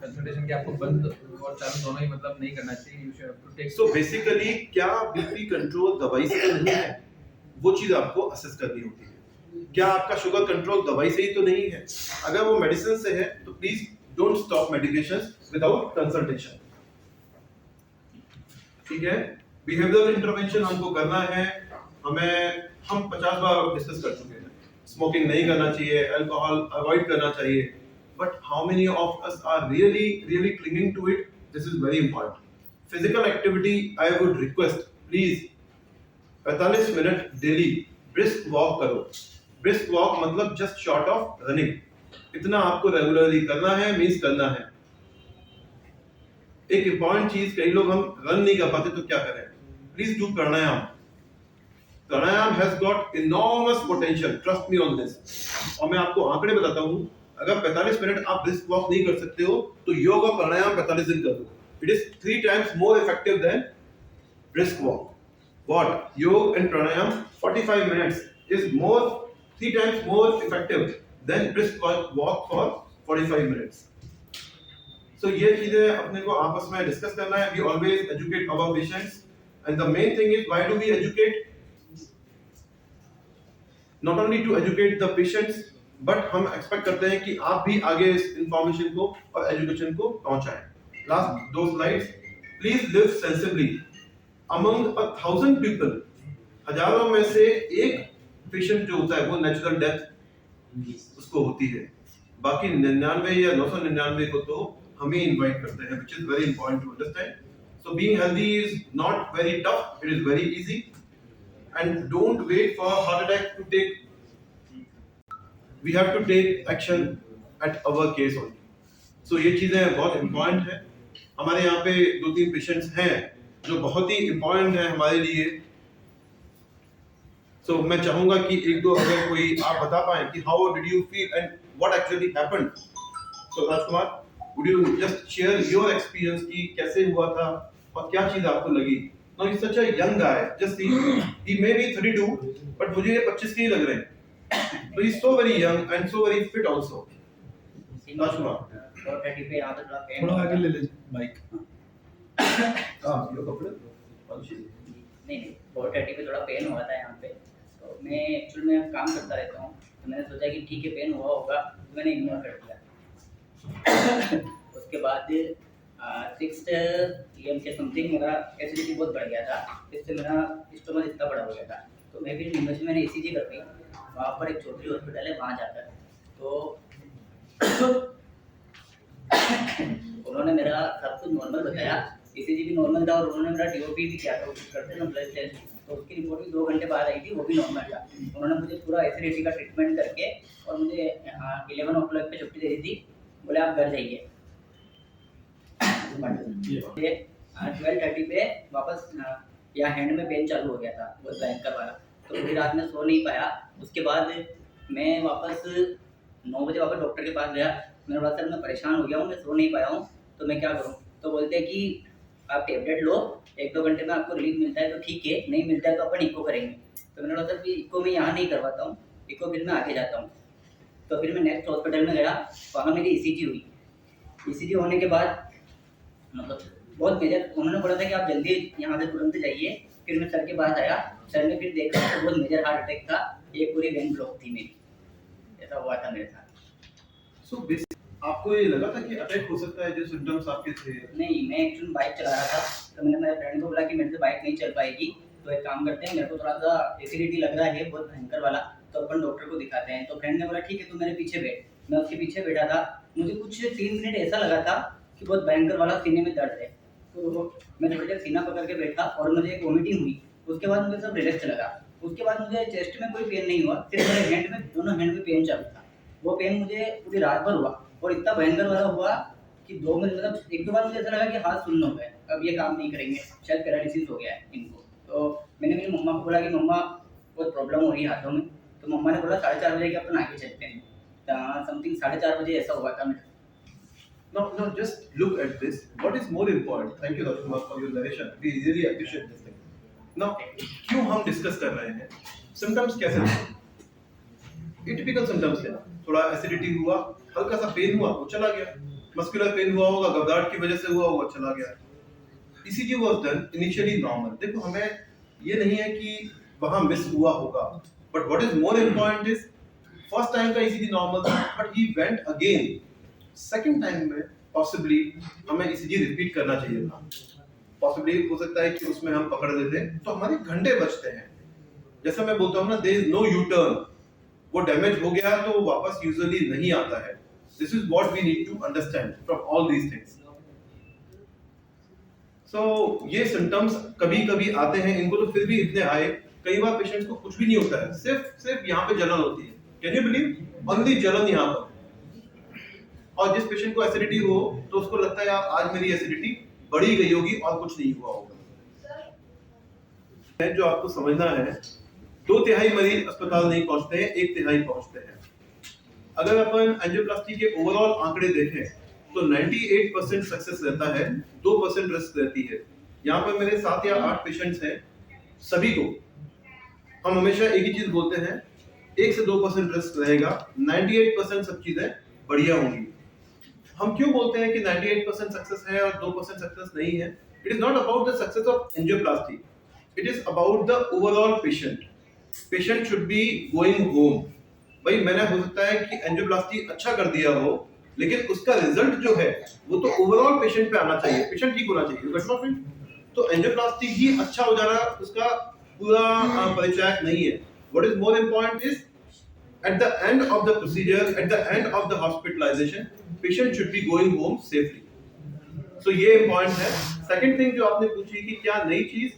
कंसल्टेशन के आपको बंद और चालू दोनों ही मतलब नहीं करना चाहिए। You should have to take. So basically क्या बीपी कंट्रोल दवाई से तो नहीं है? वो चीज आपको असेस करनी होती है। क्या आपका शुगर कंट्रोल दवाई से ही तो नहीं है? अगर वो मेडिसिन से है तो please don't stop medications without consultation. ठीक है, बिहेवियरल इंटरवेंशन हमको करना है। हम 50 बार डिस्कस कर चुके हैं, स्मोकिंग नहीं करना चाहिए, अल्कोहल अवॉइड करना चाहिए। But how many of us are really clinging to it? This is very important. Physical activity I would request, please 45 minute daily brisk walk करो। ब्रिस्क वॉक मतलब जस्ट शॉर्ट ऑफ रनिंग, इतना आपको regularly करना है, means करना है। एक important चीज, कई लोग हम रन नहीं कर पाते तो क्या करें? Please do pranayama. Pranayama has got enormous potential, trust me on this. और मैं आपको आंकड़े बताता हूं, अगर 45 मिनट आप ब्रिस्क वॉक नहीं कर सकते हो तो योग और प्राणायाम 45 दिन कर दो। It is 3 times more effective than brisk walk. What? Yoga and pranayam 45 minutes is 3 times more effective than brisk walk for 45 minutes. So ये चीजें अपने को आपस में डिस्कस करना है। We always educate our patients, and the main thing is why do we educate? Not only to educate the patients, but हम expect करते हैं कि आप भी आगे इस इंफॉर्मेशन को और एजुकेशन को पहुंचाएं। Last 2 slides. Please live sensibly. Among 1,000 people, हजारों में से एक पेशेंट जो होता है वो नेचुरल डेथ उसको होती है। बाकी 99 या 999 को तो हम ही इनवाइट करते हैं, which is very important to understand. So being healthy is not very tough, it is very easy. And don't wait for heart attack to take. We have to take action at our case only. So ये चीजें बहुत important है। हमारे यहाँ पे 2-3 patients हैं जो बहुत ही इंपॉर्टेंट है हमारे लिए। सो मैं चाहूंगा कि 1-2 अगर कोई आप बता पाएं कि how did you feel and what actually happened. So Rajkumar, would you just share your experience कि कैसे हुआ था और क्या चीज आपको लगी? Now he is such a young guy, just he may be 32 but मुझे ये 25 के ही लग रहे हैं। तो he is so very young and so very fit also. Rajkumar और 30 पे यहाँ पे थोड़ा पेन थोड़ा आगे ले ले माइक। हां ये कपड़े नहीं 4:30 पे थोड़ा पेन हुआ था यहाँ पे। तो मैं एक्चुअली में काम करता रहता हूँ, तो मैंने सोचा कि ठीक है पेन हुआ होगा, तो मैंने इग्नोर कर दिया। उसके बाद 6 AM के समथिंग मेरा एसिडिटी बहुत बढ़ गया था, इससे मेरा स्टोमक इतना बड़ा हो गया था। तो मैं भी निम्न से मैंने ECG कर दी, वहाँ पर एक चौधरी हॉस्पिटल है, वहाँ जाकर तो उन्होंने मेरा सब कुछ नॉर्मल बताया, ECG भी नॉर्मल था और उन्होंने मेरा DOP भी किया था, कुछ करते ना ब्लड टेस्ट, तो उसकी रिपोर्ट भी 2 घंटे बाद आई थी, वो भी नॉर्मल था। उन्होंने मुझे पूरा एसिडिटी का ट्रीटमेंट करके और मुझे 11 o'clock पे छुट्टी दे दी थी, बोले आप घर जाइए। 12:30 पे वापस यहाँ हैंड में पेन चालू हो गया था, बहुत भयंकर वाला, तो पूरी रात में सो नहीं पाया। उसके बाद मैं वापस 9 बजे वापस डॉक्टर के पास गया। मैंने बोला सर मैं परेशान हो गया हूँ, मैं सो नहीं पाया हूँ, तो मैं क्या करूँ? तो बोलते हैं कि आप टेबलेट लो, 1-2 घंटे में आपको रिलीफ मिलता है तो ठीक है, नहीं मिलता है तो अपन इको करेंगे। तो मैंने बोला सर कि इको मैं यहाँ नहीं करवाता हूँ, इको फिर मैं आगे जाता हूँ। तो फिर मैं नेक्स्ट हॉस्पिटल में गया, वहाँ मेरी ईसीजी हुई। ईसीजी होने के बाद मतलब बहुत मेजर, उन्होंने बोला था कि आप जल्दी यहाँ से तुरंत जाइए। फिर मैं सर के पास आया, सर ने फिर देखा तो बहुत मेजर हार्ट अटैक था, एक पूरी वेन ब्लॉक थी मेरी। ऐसा हुआ था मेरे साथ। सो आपको ये लगा था कि अटैक हो सकता है, जो सिम्टम्स आपके थे? नहीं, मैं एक्चुअली बाइक चला रहा था, तो मैंने मेरे फ्रेंड को बोला कि मेरे से बाइक नहीं चल पाएगी, तो एक काम करते हैं, मेरे को थोड़ा सा एसिडिटी लग रहा है बहुत भयंकर वाला, तो अपन डॉक्टर को दिखाते हैं। तो फ्रेंड ने बोला ठीक है तू मेरे पीछे बैठ। मैं उसके पीछे बैठा था। मुझे कुछ 3 मिनट ऐसा लगा था कि बहुत भयंकर वाला सीने में दर्द है, तो मैं थोड़ी देर सीना पकड़ के बैठा और मुझे एक वॉमिटिंग हुई। उसके बाद मुझे सब रिलैक्स लगा। उसके बाद मुझे चेस्ट में कोई पेन नहीं हुआ, सिर्फ मेरे हैंड में, दोनों हैंड में पेन चालू था। वो पेन मुझे पूरी रात भर हुआ और इतना भयंकर वाला हुआ कि 2 मिनट मतलब 1-2 बार मुझे ऐसा लगा कि हाथ सुन्न हो गए, अब ये काम नहीं करेंगे, शायद पैरालिसिस हो गया है इनको। तो मैंने मेरी मम्मा को बोला कि मम्मा बहुत प्रॉब्लम हो रही है हाथों में। तो मम्मा ने बोला 4:30 बजे के अपन आगे चलते हैं। समथिंग 4:30 बजे ऐसा हुआ था मेरा। Now, just look at this. What is more important? Thank you, Dr. Kumar, for your narration. We really appreciate this thing. Now, क्यों हम डिस्कस कर रहे हैं? सिम्टम्स कैसे थे? ये टिपिकल सिम्टम्स है। थोड़ा एसिडिटी हुआ, हल्का सा पेन हुआ, वो चला गया। मस्कुलर पेन हुआ होगा, घबराहट की वजह से हुआ होगा, चला गया। ECG was done initially normal. देखो हमें ये नहीं है कि वहाँ मिस हुआ होगा, but what is more important is first time का ECG normal था, but he went again. Second time में पॉसिबली हमें ECG रिपीट करना चाहिए था। पॉसिबली हो सकता है कि उसमें हम पकड़ लेते तो हमारे घंटे बचते हैं। जैसा मैं बोलता हूँ ना, there is no U turn. वो डैमेज हो गया तो वो वापस यूजुअली नहीं आता है। This is what we need to understand from all these things. So ये सिम्टम्स कभी कभी आते हैं, इनको तो फिर भी इतने आए, कई बार पेशेंट्स को कुछ भी नहीं होता है, सिर्फ यहाँ पे जलन होती है। Can you believe? ओनली जलन यहाँ पर। और जिस पेशेंट को एसिडिटी हो तो उसको लगता है यार आज मेरी एसिडिटी बढ़ी गई होगी और कुछ नहीं हुआ होगा। जो आपको समझना है, 2/3 मरीज अस्पताल नहीं पहुंचते हैं, 1/3 पहुंचते हैं। अगर अपन एंजियोप्लास्टी के ओवरऑल आंकड़े देखें तो 98% सक्सेस रहता है, 2% रिस्क रहती है। यहाँ पर मेरे 7 या 8 पेशेंट्स हैं, सभी को हम हमेशा एक ही चीज बोलते हैं, 1 से 2% रिस्क रहेगा, 98% सब चीजें बढ़िया होंगी। हम क्यों बोलते हैं कि 98% सक्सेस है और 2% सक्सेस नहीं है? It is not about the success of angioplasty, it is about the overall patient. Patient should be going home. भाई मैंने हो सकता है कि एंजियोप्लास्टी अच्छा कर दिया हो, लेकिन उसका रिजल्ट जो है वो तो ओवरऑल पेशेंट पे आना चाहिए, पेशेंट ठीक होना चाहिए। तो एंजियोप्लास्टी ही अच्छा हो जाना उसका पूरा परिचायक नहीं है। What is more important is at the end of the procedure, at the end of the hospitalization, patient should be going home safely. So ये important है। Second thing जो आपने पूछी कि क्या नई चीज,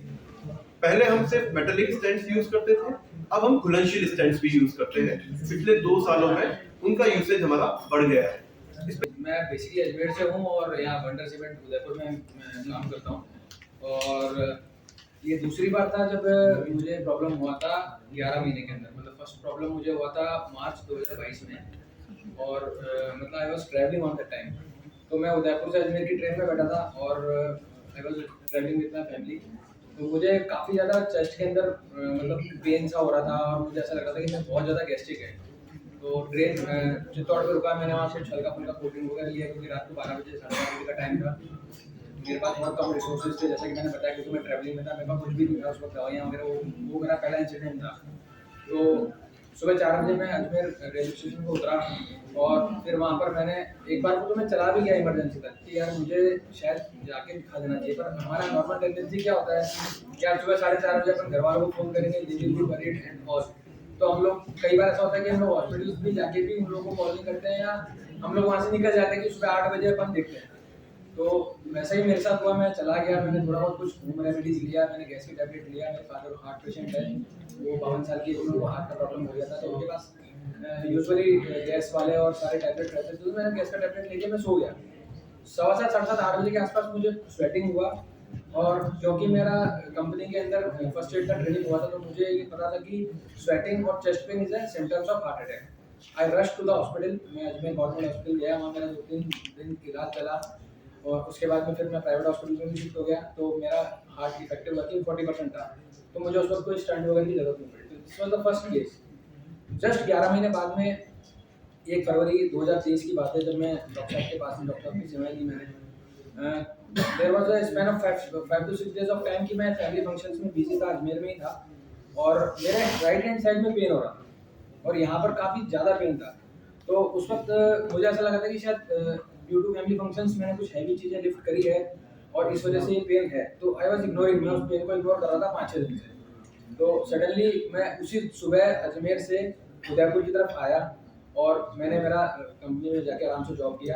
पहले हम सिर्फ मेटालिक स्टेंट्स यूज करते थे, अब हम घुलनशील स्टेंट्स भी यूज करते हैं। पिछले 2 सालों में उनका यूसेज हमारा बढ़ गया है। मैं बेसिकली अजमेर से हूँ और यहाँ वंडर सीमेंट उदयपुर में काम करता हूँ। और ये दूसरी बार था जब मुझे प्रॉब्लम हुआ था 11 महीने के अंदर। मतलब फर्स्ट प्रॉब्लम मुझे हुआ था मार्च 2022 में, और मतलब I was travelling on that time. तो मैं उदयपुर से अजमेर की ट्रेन में बैठा था और I was travelling with my family. तो मुझे काफ़ी ज़्यादा चेस्ट के अंदर मतलब पेन सा हो रहा था और मुझे ऐसा लग रहा था कि मैं बहुत ज़्यादा गैस्ट्रिक है। तो ट्रेन चित्तौड़ पे रुका, मैंने वहाँ कुछ हल्का फुल्का प्रोटीन वगैरह लिया क्योंकि रात को 12 बजे 12:30 बजे का टाइम था। मेरे पास बहुत कम रिसोर्सेज थे, जैसे कि मैंने बताया क्योंकि मैं ट्रैवलिंग में था, मेरे पास कुछ भी नहीं था उस वक्त, दवाइयाँ वगैरह। वो मेरा पहला इंसिडेंट था। तो सुबह 4 बजे मैं अजमेर रेलवे स्टेशन पर उतरा और फिर वहाँ पर मैंने एक बार को तो मैं चला भी गया इमरजेंसी तक कि यार मुझे शायद जाके दिखा देना चाहिए। पर हमारा नॉर्मल टेंडेंसी क्या होता है कि यार सुबह 4:30 बजे अपन घर वालों को फ़ोन करेंगे, they will be worried and all. तो हम लोग कई बार ऐसा होता है कि हम लोग हॉस्पिटल भी जाके भी उन लोगों को कॉल नहीं करते हैं, या हम लोग वहाँ से निकल जाते हैं कि सुबह 8 बजे अपन देखते हैं। तो वैसा ही मेरे साथ हुआ, मैं चला गया, मैंने थोड़ा बहुत कुछ होम रेमेडीज लिया, मैंने गैस की टैबलेट लिया। मेरे फादर हार्ट पेशेंट है, वो 52 साल की, उनको हार्ट का प्रॉब्लम हो गया था, तो उनके पास यूजुअली गैस वाले और सारे टैबलेट रहते थे। तो मैंने गैस का टैबलेट लेके मैं सो गया। 7:15 साढ़े 7 8 बजे के आसपास मुझे स्वेटिंग हुआ, और क्योंकि मेरा कंपनी के अंदर फर्स्ट एड का ट्रेनिंग हुआ था तो मुझे ये पता था कि स्वेटिंग और chest pain is a symptoms of heart attack. I rush to the hospital. मैं अजमेर गवर्नमेंट हॉस्पिटल गया, वहाँ मेरा 2-3 दिन इलाज चला और उसके बाद में फिर मैं प्राइवेट हॉस्पिटल में भी शिफ्ट हो गया, तो मेरा हार्ट इफेक्टिव वर्किंग 40% था, तो मुझे उस वक्त कोई स्टंट वगैरह की जरूरत नहीं पड़ी। तो this was the first case. Just 11 महीने बाद में 1 फरवरी 2023 की बात है, जब मैं डॉक्टर साहब के पास में, डॉक्टर साहब की सेवाएं ली मैंने। There was a span of 5 to 6 days of time कि मैं फैमिली फंक्शंस में बिजी था, अजमेर में ही था, और मेरे राइट हैंड साइड में पेन हो रहा था और यहाँ पर काफ़ी ज़्यादा पेन था। तो उस वक्त मुझे ऐसा लगा था कि शायद ड्यू टू फैमिली फंक्शंस मैंने कुछ हैवी चीज़ें लिफ्ट करी है और इस वजह से ये पेन है। तो आई वाज इग्नोरिंग, मैं उस पेन को इग्नोर कर रहा था 5-6 दिन से। तो सडनली मैं उसी सुबह अजमेर से उदयपुर की तरफ आया और मैंने मेरा कंपनी में जाके आराम से जॉब किया।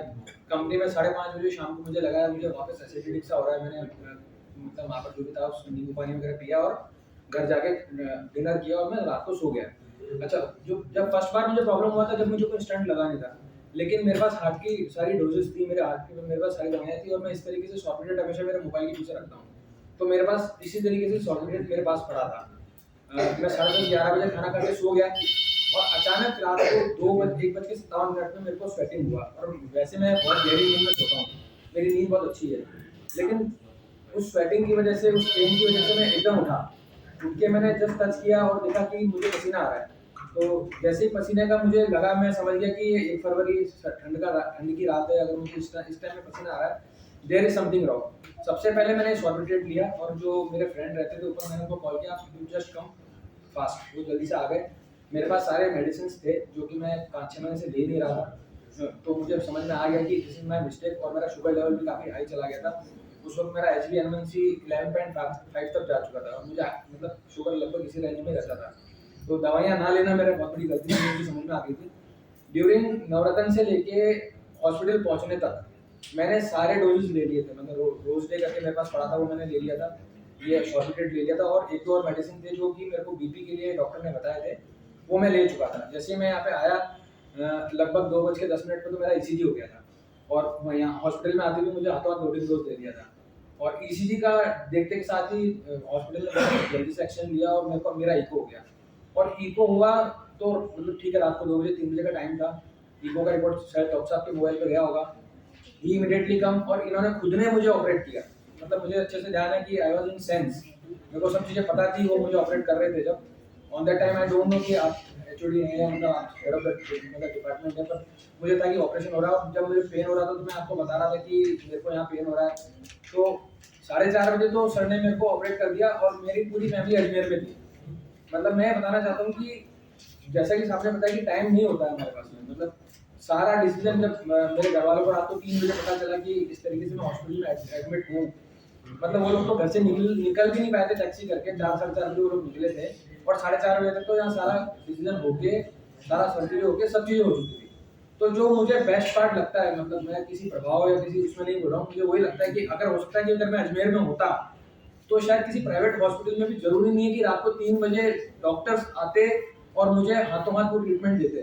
कंपनी में 5:30 बजे शाम को मुझे लगा मुझे वापस एसिडिटी सा हो रहा है। मैंने मतलब वहाँ पर जो भी था उस नींबू पानी वगैरह पिया और घर जाके डिनर किया और मैं रात को सो गया। अच्छा, जब फर्स्ट बार मुझे प्रॉब्लम हुआ था, जब मुझे कोई स्टंट लगा नहीं था, लेकिन मेरे पास हार्ट की सारी डोजेस थी, मेरे हार्ट की मेरे पास सारी दवाएं थी और मैं इस तरीके से सॉर्टिफिकेट हमेशा मेरे मोबाइल के पीछे रखता हूँ, तो मेरे पास इसी तरीके से सॉर्टिफिकेट मेरे पास पड़ा था। मैं 10:30-11 बजे खाना खा के सो गया और अचानक रात को 1:57 में मेरे को स्वेटिंग हुआ। और वैसे मैं बहुत गहरी नींद में सोता हूँ, मेरी नींद बहुत अच्छी है, लेकिन उस स्वेटिंग की वजह से, उस पेन की वजह से मैं एकदम उठ के मैंने जस्ट टच किया और देखा कि मुझे पसीना आ रहा है। तो जैसे ही पसीने का मुझे लगा, मैं समझ गया कि ये 1 फरवरी ठंड की रात है, अगर मुझे इस टाइम में पसीना आ रहा है, देयर इज समथिंग रॉन्ग। सबसे पहले मैंने सॉर्टिफिकेट लिया और जो मेरे फ्रेंड रहते थे ऊपर, मैंने उनको कॉल किया, यू जस्ट कम फास्ट। वो जल्दी से आ गए। मेरे पास सारे मेडिसिन थे जो कि मैं 5-6 महीने से ले नहीं रहा था। तो मुझे समझ में आ गया कि दिस इज माई मिस्टेक और मेरा शुगर लेवल भी काफ़ी हाई चला गया था। उस वक्त मेरा HbA1c 11.5 तक जा चुका था और मुझे मतलब शुगर लगभग इसी रेंज में रहता था। तो दवाइयाँ ना लेना मेरा बहुत बड़ी गलती थी, मुझे समझ में आ गई थी। ड्यूरिंग नवरत्न से लेके हॉस्पिटल पहुँचने तक मैंने सारे डोजेस ले लिए थे। मतलब रोज डे करके मेरे पास पड़ा था, वो मैंने ले लिया था, ये सॉर्टिफिकेट ले लिया था, और 1-2 और मेडिसिन थे जो कि मेरे को बीपी के लिए डॉक्टर ने बताए थे, वो मैं ले चुका था। जैसे मैं यहाँ पे आया लगभग 2:10 पे तो मेरा ECG हो गया था और मैं यहाँ हॉस्पिटल में आते हुए मुझे हाथों हाथ लोडिंग डोज दे दिया था। और ECG का देखते के साथ ही हॉस्पिटल ने बहुत जल्दी से एक्शन लिया और मेरे को मेरा इको हो गया। और इको हुआ तो मतलब ठीक है, रात को 2 बजे 3 बजे का टाइम था। इको का रिपोर्ट शायद डॉक्टर साहब के मोबाइल पे गया होगा। ही इमीडिएटली कम और इन्होंने खुद ने मुझे ऑपरेट किया। मतलब मुझे अच्छे से ध्यान है कि आई वाज इन सेंस, मेरे को सब चीज़ें पता थी, वो मुझे ऑपरेट कर रहे थे। जब on that time I don't know कि आप HOD हैं या मतलब हेड ऑफ द डिपार्टमेंट है, पर मुझे था कि ऑपरेशन हो रहा है। जब मुझे पेन हो रहा था तो मैं आपको बता रहा था कि मेरे को यहाँ पेन हो रहा है। तो 4:30 बजे तो सर ने मेरे को ऑपरेट कर दिया और मेरी पूरी फैमिली अजमेर में थी। मतलब मैं बताना चाहता हूँ कि जैसा कि आपने बताया कि टाइम नहीं होता है हमारे पास में। मतलब सारा डिसीजन जब मेरे घर वालों को रात को 3 बजे पता चला कि इस तरीके से मैं हॉस्पिटल में एडमिट हूँ, मतलब वो लोग तो घर से निकल भी नहीं पाए थे टैक्सी करके। 4-4:30 बजे वो लोग निकले थे और 4:30 बजे तक तो यहाँ सारा डिसीजन होके, सारा सर्जरी होके, सब चीज़ें हो चुकी थी। तो जो मुझे बेस्ट पार्ट लगता है, मतलब मैं किसी प्रभाव या किसी उसमें नहीं बोल रहा हूँ, मुझे वही लगता है कि अगर हो सकता है कि अगर मैं अजमेर में होता तो शायद किसी प्राइवेट हॉस्पिटल में भी जरूरी नहीं है कि रात को 3 बजे डॉक्टर्स आते और मुझे हाथों हाथ वो ट्रीटमेंट देते।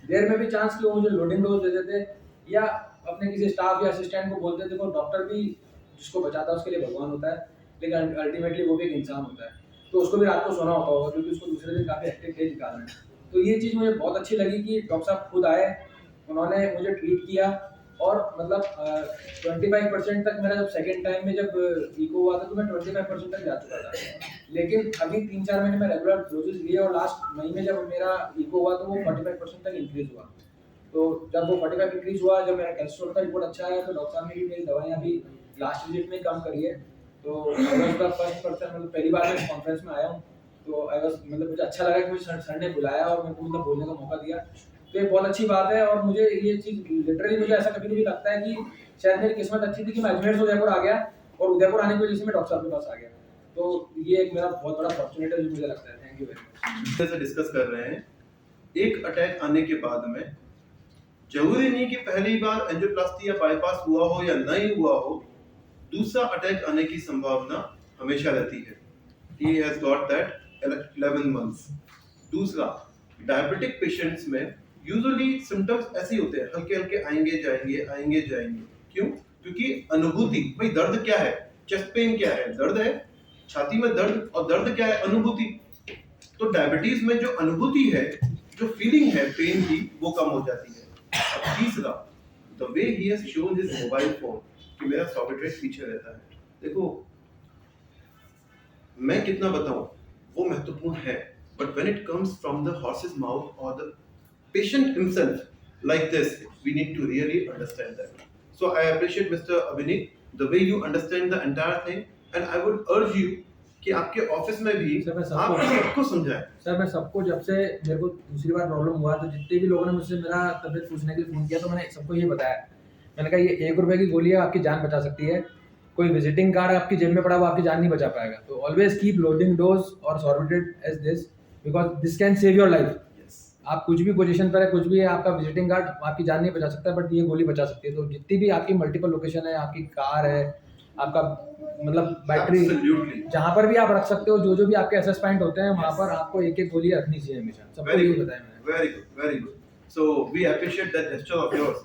देर में भी चांस कि वो मुझे लोडिंग डोज दे देते या अपने किसी स्टाफ या असिस्टेंट को बोलते। देखो, डॉक्टर भी जिसको बचाता है उसके लिए भगवान होता है, लेकिन अल्टीमेटली वो भी एक इंसान होता है, तो उसको भी रात को सोना होता होगा क्योंकि उसको दूसरे दिन काफ़ी हेक्टिक डे निकालना है। तो ये चीज़ मुझे बहुत अच्छी लगी कि डॉक्टर साहब खुद आए, उन्होंने मुझे ट्रीट किया और मतलब 25% तक मेरा, जब सेकेंड टाइम में जब इको हुआ था तो मैं 25% तक जा चुका था। लेकिन अभी 3-4 महीने में रेगुलर डोजेस लिए और लास्ट मई में जब मेरा इको हुआ तो वो 45% तक इंक्रीज हुआ। तो जब वो 45 इंक्रीज हुआ, जब मेरा कोलेस्ट्रॉल का रिपोर्ट अच्छा आया तो डॉक्टर साहब ने भी मेरी दवाइयाँ भी लास्ट विजिट में कम करी है। तो I was the first person, मतलब पहली बार मैं कॉन्फ्रेंस में आया हूँ, तो आई वाज मतलब मुझे अच्छा लगा कि मुझे सर ने बुलाया और मेरे को मतलब बोलने का मौका दिया। तो ये बहुत अच्छी बात है और मुझे ये चीज़ लिटरली मुझे ऐसा कभी भी लगता है कि शायद मेरी किस्मत अच्छी थी कि मैं अजमेर से उदयपुर आ गया और उदयपुर आने की वजह से मैं डॉक्टर साहब के पास आ गया। तो ये एक मेरा बहुत बड़ा फॉर्चुनेट है जो मुझे लगता है। Thank you very much. जैसे डिस्कस कर रहे हैं, एक अटैक आने के बाद में जरूरी नहीं कि पहली बार एंजियोप्लास्टी या बाईपास हुआ हो या नहीं हुआ हो, दूसरा अटैक आने की संभावना हमेशा रहती है। He has got that 11 months। दूसरा, डायबिटिक पेशेंट्स में यूजुअली सिम्टम्स ऐसे होते हैं, हल्के हल्के आएंगे जाएंगे। क्यों? क्योंकि अनुभूति, भाई दर्द क्या है, चेस्ट पेन क्या है, दर्द है छाती में दर्द, और दर्द क्या है, अनुभूति। तो डायबिटीज में जो अनुभूति है, जो फीलिंग है पेन की, वो कम हो जाती है। अब तीसरा, the way he has shown his mobile phone, कि मेरा सॉर्बिट रेट पीछे रहता है। देखो, मैं कितना बताऊं वो महत्वपूर्ण है, but when it comes from the horse's mouth और the patient himself like this, we need to really understand that. So I appreciate mister Abhineet the way you understand the entire thing, and I would urge you कि आपके office में भी sir, मैं आप सबको समझाएं। Sir, मैं सबको, जब से मेरे को दूसरी बार प्रॉब्लम हुआ तो जितने भी लोगों ने मुझसे मेरा तबीयत पूछने के लिए फ़ोन किया तो मैंने सबको ये बताया। मैंने कहा ये 1 रुपए की गोली है, आपकी जान बचा सकती है। कोई विजिटिंग कार्ड आपकी जेब में पड़ा वो आपकी जान नहीं बचा पाएगा। तो ऑलवेज कीप लोडिंग डोज और sorbitrate as this, because this can save your life. आप कुछ भी पोजीशन पर है, कुछ भी है, आपका विजिटिंग कार्ड आपकी जान नहीं बचा सकता, बट ये गोली बचा सकती है। तो जितनी भी आपकी मल्टीपल लोकेशन है, आपकी कार है, आपका मतलब बैटरी, Absolutely. जहाँ पर भी आप रख सकते हो, जो भी आपके एसेस पॉइंट होते हैं वहाँ पर आपको एक गोली रखनी चाहिए हमेशा। सबको Very यही good. बताया मैंने। Very good. Very good. So we appreciate that gesture of yours.